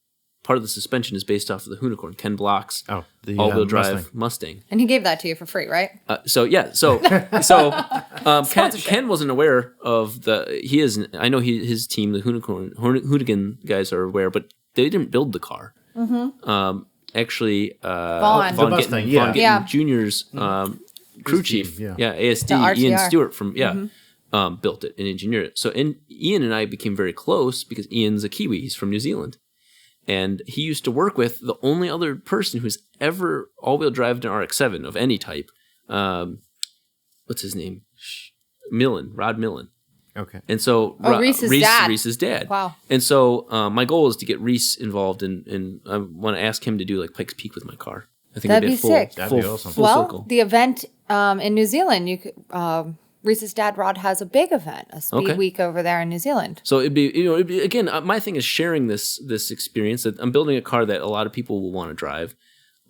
part of the suspension is based off of the Unicorn, Ken Block's all-wheel drive Mustang. And he gave that to you for free, right? Ken wasn't aware of he is. I know his team, the Hoonigan guys, are aware, but they didn't build the car. Mm-hmm. Actually, Vaughn Gittin Jr.'s crew chief, ASD, Ian Stewart built it and engineered it. So Ian and I became very close because Ian's a Kiwi. He's from New Zealand. And he used to work with the only other person who's ever all-wheel driven an RX-7 of any type. What's his name? Rod Millen. Okay. And so Reese's dad. Wow. And so my goal is to get Reese involved, and I want to ask him to do like Pikes Peak with my car. I think that'd be sick. That'd be awesome. Circle. The event in New Zealand, you could, Reese's dad Rod has a big event, a speed week over there in New Zealand. So it'd be again, my thing is sharing this experience. That I'm building a car that a lot of people will want to drive.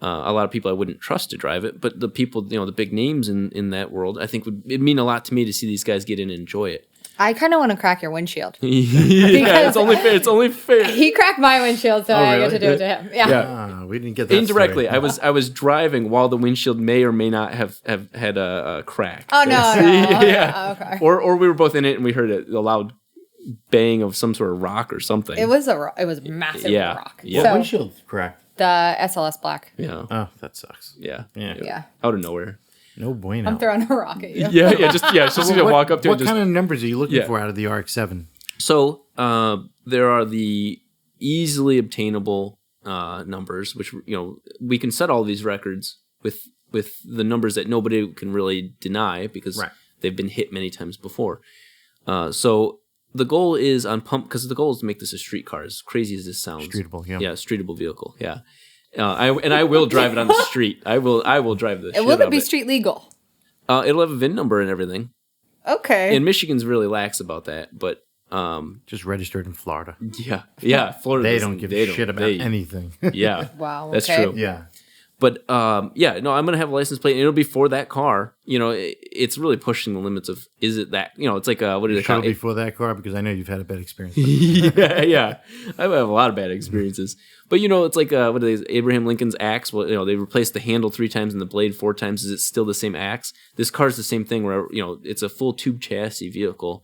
A lot of people I wouldn't trust to drive it, but the people, the big names in that world, I think it'd mean a lot to me to see these guys get in and enjoy it. I kind of want to crack your windshield. Yeah, it's only fair. It's only fair. He cracked my windshield, so I get to do it to him. Yeah. We didn't get that indirectly. story. I was driving while the windshield may or may not have had a crack. Oh no! Yeah. Okay. Or we were both in it and we heard a loud bang of some sort of rock or something. It was a massive rock. Yeah. What windshield cracked? The SLS Black. Yeah. Oh, that sucks. Yeah. Yeah. Out of nowhere. No bueno. I'm throwing a rock at you. Just gonna walk up to it. What kind of numbers are you looking for out of the RX-7? So there are the easily obtainable numbers, which we can set all these records with the numbers that nobody can really deny because they've been hit many times before. So the goal is on pump, because the goal is to make this a street car, as crazy as this sounds. Streetable, yeah. Yeah, streetable vehicle, yeah. I will drive it on the street. I will drive this. Will it be street legal? It'll have a VIN number and everything. Okay. And Michigan's really lax about that, but just registered in Florida. Yeah. Florida. They don't give a shit about anything. Yeah. Wow. That's okay. true. Yeah. But I'm gonna have a license plate, and it'll be for that car. It's really pushing the limits of is it that? It's like what do they call it? It'll be for that car because I know you've had a bad experience. Yeah. I have a lot of bad experiences. But it's like what are these? Abraham Lincoln's axe. Well, they replaced the handle 3 times and the blade 4 times. Is it still the same axe? This car's the same thing. Where it's a full tube chassis vehicle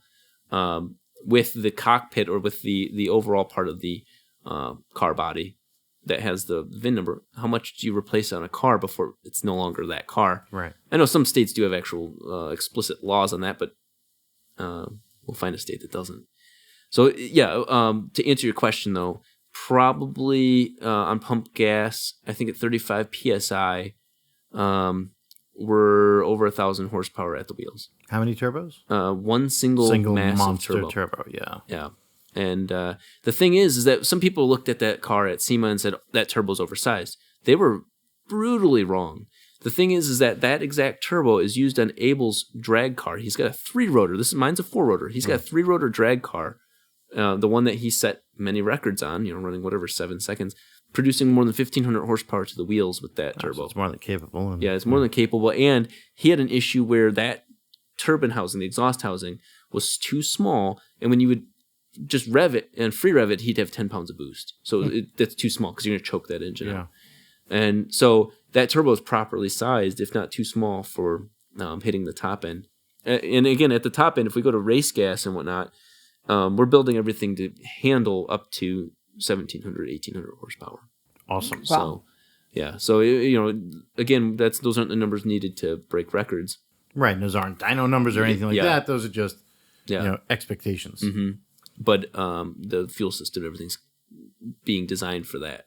with the cockpit or with the overall part of the car body that has the VIN number. How much do you replace on a car before it's no longer that car? Right. I know some states do have actual explicit laws on that, but we'll find a state that doesn't. So to answer your question though, probably on pump gas, I think at 35 psi, we're over 1,000 horsepower at the wheels. How many turbos? One single massive monster turbo. Yeah. And the thing is that some people looked at that car at SEMA and said, that turbo's oversized. They were brutally wrong. The thing is that exact turbo is used on Abel's drag car. He's got a 3-rotor. Mine's a 4-rotor. He's got a 3-rotor drag car, the one that he set many records on, running 7 seconds, producing more than 1,500 horsepower to the wheels with that turbo. So it's more than capable. It's more than capable. And he had an issue where that turbine housing, the exhaust housing, was too small. And when you would just rev it and free rev it, he'd have 10 pounds of boost. So that's too small because you're going to choke that engine out. And so that turbo is properly sized, if not too small for hitting the top end. And again, at the top end, if we go to race gas and whatnot, we're building everything to handle up to 1,700, 1,800 horsepower. Awesome. Wow. So, yeah. So, again, those aren't the numbers needed to break records. Right. And those aren't dyno numbers or anything like that. Those are just expectations. Mm-hmm. But the fuel system, everything's being designed for that.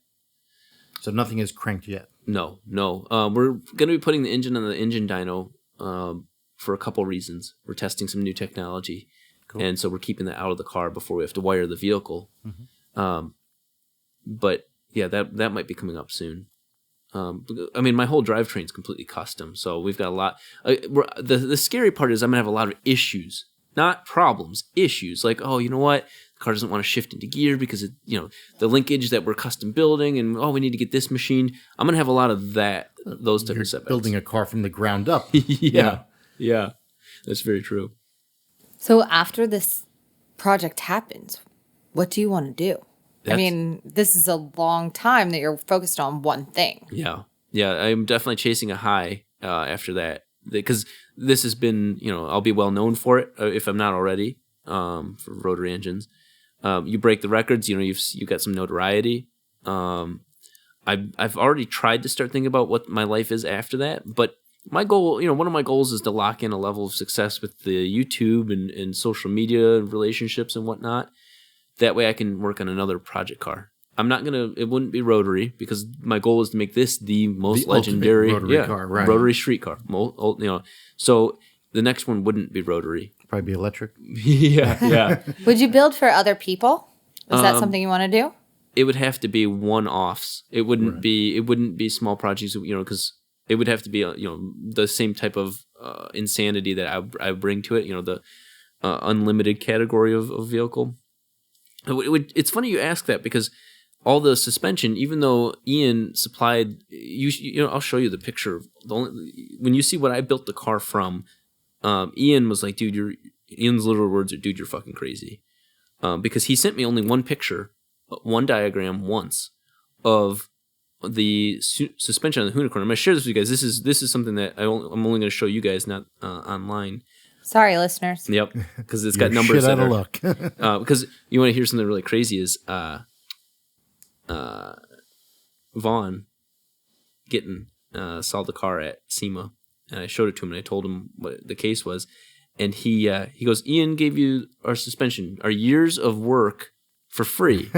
So nothing is cranked yet. No. We're going to be putting the engine on the engine dyno for a couple reasons. We're testing some new technology, and so we're keeping that out of the car before we have to wire the vehicle. Mm-hmm. But yeah, that might be coming up soon. My whole drivetrain's completely custom, so we've got a lot. The scary part is I'm going to have a lot of issues. Not problems, issues. Like, oh, you know what? The car doesn't want to shift into gear because the linkage that we're custom building, and we need to get this machined. I'm gonna have a lot of those type of setbacks. Building a car from the ground up. Yeah, that's very true. So after this project happens, what do you want to do? This is a long time that you're focused on one thing. Yeah. I'm definitely chasing a high after that. Because this has been, I'll be well known for it if I'm not already, for rotary engines. You break the records, you've got some notoriety. I've already tried to start thinking about what my life is after that, but my goal, one of my goals is to lock in a level of success with the YouTube and social media and relationships and whatnot. That way I can work on another project car. It wouldn't be Rotary because my goal is to make this the most legendary Rotary car, right? Rotary street car. So the next one wouldn't be Rotary. Probably be electric. Yeah. Would you build for other people? Is that something you want to do? It would have to be one-offs. It wouldn't be small projects, because it would have to be the same type of insanity that I bring to it. The unlimited category of vehicle. It's funny you ask that, because all the suspension, even though Ian supplied, I'll show you the picture. When you see what I built the car from, Ian was like, dude, Ian's literal words are, dude, you're fucking crazy. Because he sent me only one picture, one diagram once of the suspension on the unicorn. I'm going to share this with you guys. This is something that I'm only going to show you guys, not online. Sorry, listeners. Yep, because it's got numbers. Shit out of luck. Because you want to hear something really crazy is Vaughn Gittin saw the car at SEMA, and I showed it to him, and I told him what the case was, and he goes, Ian gave you our suspension, our years of work for free.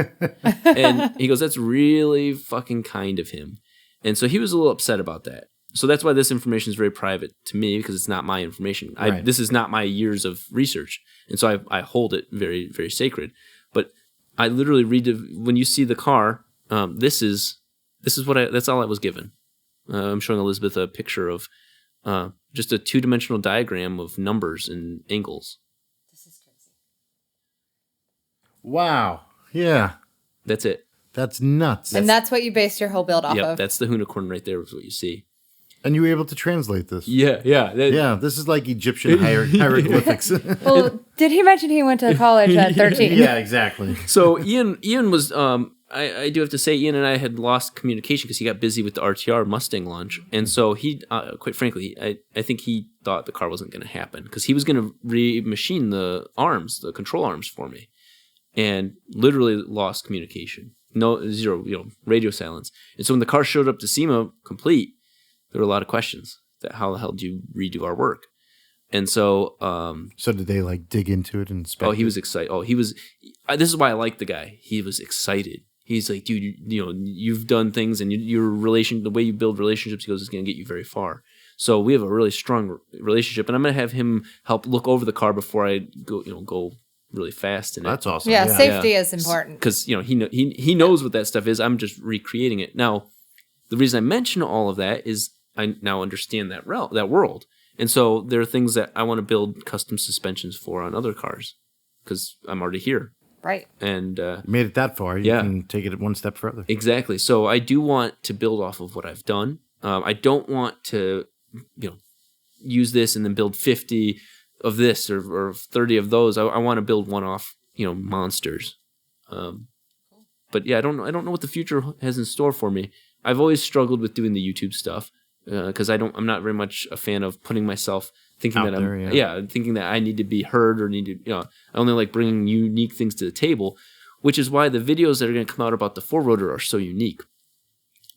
And he goes, that's really fucking kind of him. And so he was a little upset about that. So that's why this information is very private to me, because it's not my information. Right. This is not my years of research. And so I hold it very, very sacred. But I literally when you see the car, this is that's all I was given. I'm showing Elizabeth a picture of just a 2-dimensional diagram of numbers and angles. This is crazy. Wow. Yeah. That's it. That's nuts. And that's what you based your whole build off of. That's the unicorn right there is what you see. And you were able to translate this. Yeah. Yeah, this is like Egyptian hieroglyphics. Well, did he mention he went to college at 13? Yeah, exactly. So Ian was, I do have to say, Ian and I had lost communication because he got busy with the RTR Mustang launch. And so he, quite frankly, I think he thought the car wasn't going to happen because he was going to remachine the control arms for me. And literally lost communication. Zero, radio silence. And so when the car showed up to SEMA complete, there were a lot of questions that how the hell did you redo our work? And so, so did they dig into it and inspect? Oh, he was excited. Oh, he was. This is why I like the guy. He was excited. He's like, dude, you've done things, and the way you build relationships, he goes, is going to get you very far. So we have a really strong relationship, and I'm going to have him help look over the car before I go really fast in it. That's awesome. Yeah, safety is important because he knows what that stuff is. I'm just recreating it now. The reason I mention all of that is I now understand that world. And so there are things that I want to build custom suspensions for on other cars because I'm already here. Right. And you made it that far. You can take it one step further. Exactly. So I do want to build off of what I've done. I don't want to, use this and then build 50 of this or 30 of those. I want to build one-off, monsters. But yeah, I don't know what the future has in store for me. I've always struggled with doing the YouTube stuff because I'm not very much a fan of putting myself thinking out that there, thinking that I need to be heard or need to, I only like bringing unique things to the table, which is why the videos that are going to come out about the fore rotor are so unique.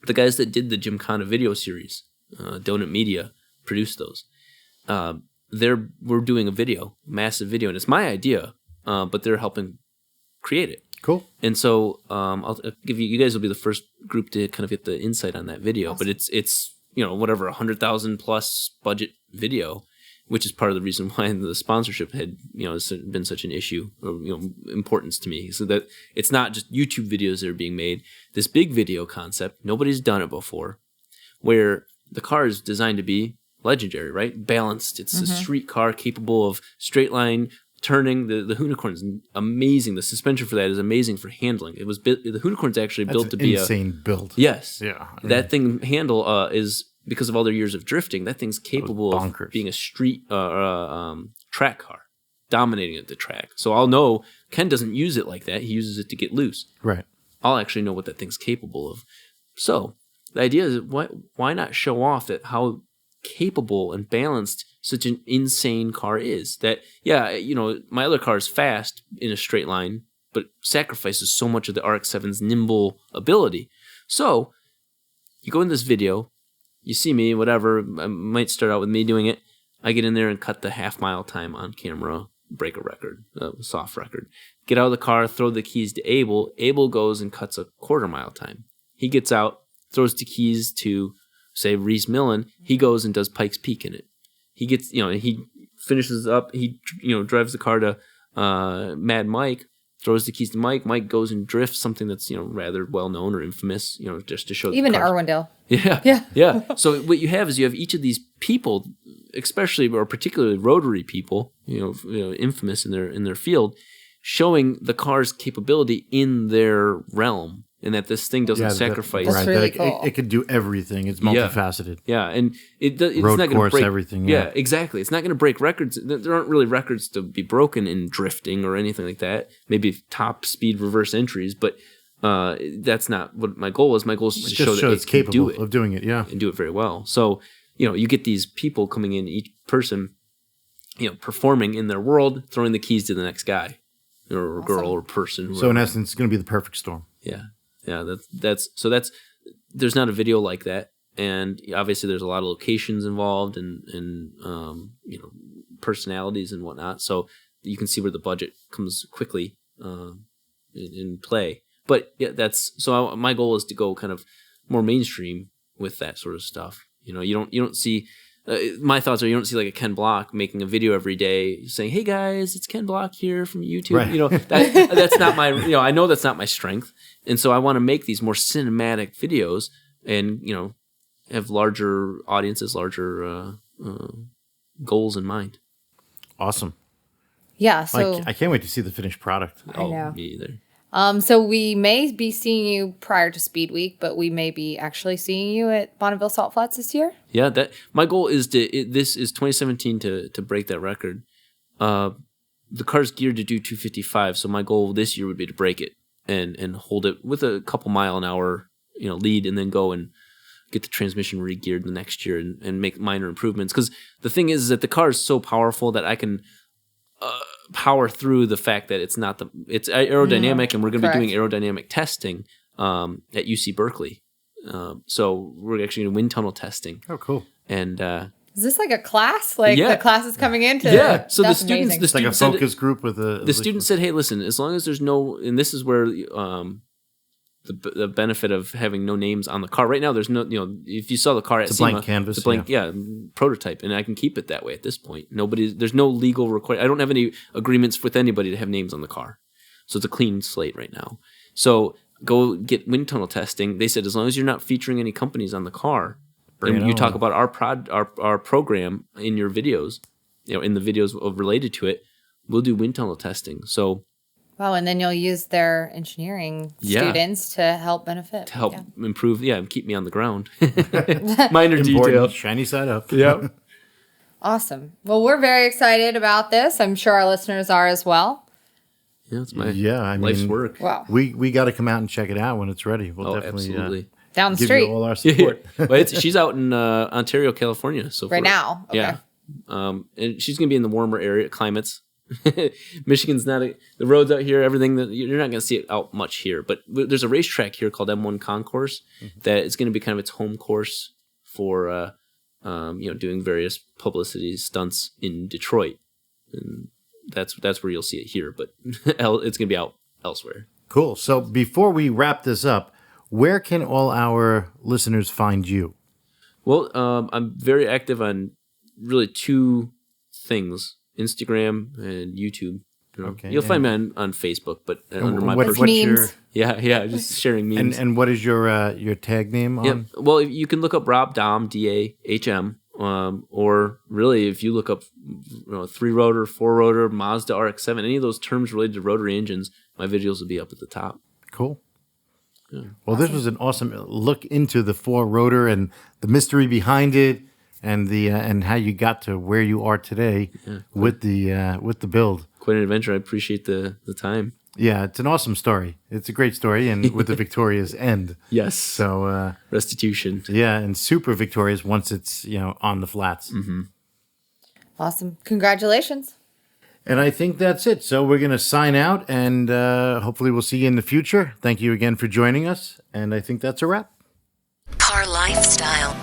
The guys that did the Gymkhana video series, Donut Media, produced those. We're doing a massive video, and it's my idea, but they're helping create it. Cool. And so I'll give you guys will be the first group to kind of get the insight on that video. Awesome. But it's whatever, $100,000 plus budget video, which is part of the reason why the sponsorship had has been such an issue or importance to me. So that it's not just YouTube videos that are being made. This big video concept, nobody's done it before, where the car is designed to be legendary, right? Balanced. It's a street car capable of straight line turning. The Unicorn is amazing. The suspension for that is amazing for handling. It was the Unicorn's actually built to be insane build. Yes. Yeah. That thing handle is because of all their years of drifting. That thing's capable of being a street track car, dominating at the track. So I'll know Ken doesn't use it like that. He uses it to get loose. Right. I'll actually know what that thing's capable of. So the idea is why not show off that how capable and balanced such an insane car is. That my other car is fast in a straight line, but sacrifices so much of the RX-7's nimble ability. So you go in this video, you see me, whatever, I might start out with me doing it. I get in there and cut the half-mile time on camera, break a record, soft record. Get out of the car, throw the keys to Abel. Abel goes and cuts a quarter-mile time. He gets out, throws the keys to, say, Reese Millen. He goes and does Pikes Peak in it. He gets, he finishes up. He, drives the car to Mad Mike, throws the keys to Mike. Mike goes and drifts something that's, rather well known or infamous, just to show even Irwindale. Yeah. So what you have is each of these people, especially or particularly Rotary people, infamous in their field, showing the car's capability in their realm, and that this thing doesn't sacrifice. That's really cool. It could do everything. It's multifaceted. Yeah, and it's road not going course, to break everything. Yeah, exactly. It's not going to break records. There aren't really records to be broken in drifting or anything like that. Maybe top speed reverse entries, but that's not what my goal was. My goal is to show that it's capable of doing it. Yeah, and do it very well. So you get these people coming in, each person, performing in their world, throwing the keys to the next guy or girl or person. Whoever. So in essence, it's going to be the perfect storm. Yeah. That's there's not a video like that, and obviously there's a lot of locations involved and personalities and whatnot. So you can see where the budget comes quickly in play. But yeah, my goal is to go kind of more mainstream with that sort of stuff. You don't see. My thoughts are you don't see like a Ken Block making a video every day saying, "Hey guys, it's Ken Block here from YouTube." Right. That's not my. I know that's not my strength, and so I want to make these more cinematic videos, and have larger audiences, larger goals in mind. Awesome. Yeah. So I can't wait to see the finished product. I know. Me either. So we may be seeing you prior to Speed Week, but we may be actually seeing you at Bonneville Salt Flats this year. Yeah, my goal is this is 2017 to break that record. The car's geared to do 255, so my goal this year would be to break it and hold it with a couple mile an hour, lead, and then go and get the transmission re-geared the next year and make minor improvements. Because the thing is that the car is so powerful that I can power through the fact that it's aerodynamic, and we're going to be doing aerodynamic testing at UC Berkeley. So we're actually doing wind tunnel testing. Oh, cool! And is this like a class? The class is coming into? Yeah. So the students, it's like a focus group with the student said, "Hey, listen, as long as there's no," and this is where the benefit of having no names on the car. Right now, there's no, if you saw the car at SEMA, blank canvas, it's a blank, prototype, and I can keep it that way at this point. There's no legal requirement. I don't have any agreements with anybody to have names on the car, so it's a clean slate right now. So go get wind tunnel testing. They said as long as you're not featuring any companies on the car, and you talk about our program in your videos, in the videos related to it, we'll do wind tunnel testing. So. Wow, and then you'll use their engineering students to help benefit. To help improve, and keep me on the ground. Minor detail. Shiny side up. Yep. Awesome. Well, we're very excited about this. I'm sure our listeners are as well. Yeah, it's my life's work. Wow. We got to come out and check it out when it's ready. We'll definitely absolutely. Down the give street. you all our support. Well, she's out in Ontario, California. So right now. Okay. Yeah. And she's going to be in the warmer climates. Michigan's not the roads out here, everything that you're not going to see it out much here, but there's a racetrack here called M1 Concourse that is going to be kind of its home course for doing various publicity stunts in Detroit, and that's where you'll see it here, but it's going to be out elsewhere. Cool. So before we wrap this up, where can all our listeners find you? Well, I'm very active on really two things. Instagram and YouTube. Okay, you'll find me on Facebook, but under my what's memes. just sharing memes. And what is your tag name on? Yeah, well, you can look up Rob Dahm, DAHM, or really if you look up 3-rotor, 4-rotor, Mazda RX-7, any of those terms related to rotary engines, my videos will be up at the top. Cool. Yeah. Well, this was an awesome look into the 4-rotor and the mystery behind it. And and how you got to where you are today with the build. Quite an adventure. I appreciate the time. Yeah, it's an awesome story. It's a great story, and with the victorious end. Yes. So restitution. Yeah, and super victorious once it's on the flats. Mm-hmm. Awesome! Congratulations. And I think that's it. So we're gonna sign out, and hopefully we'll see you in the future. Thank you again for joining us, and I think that's a wrap. Car Lifestyle.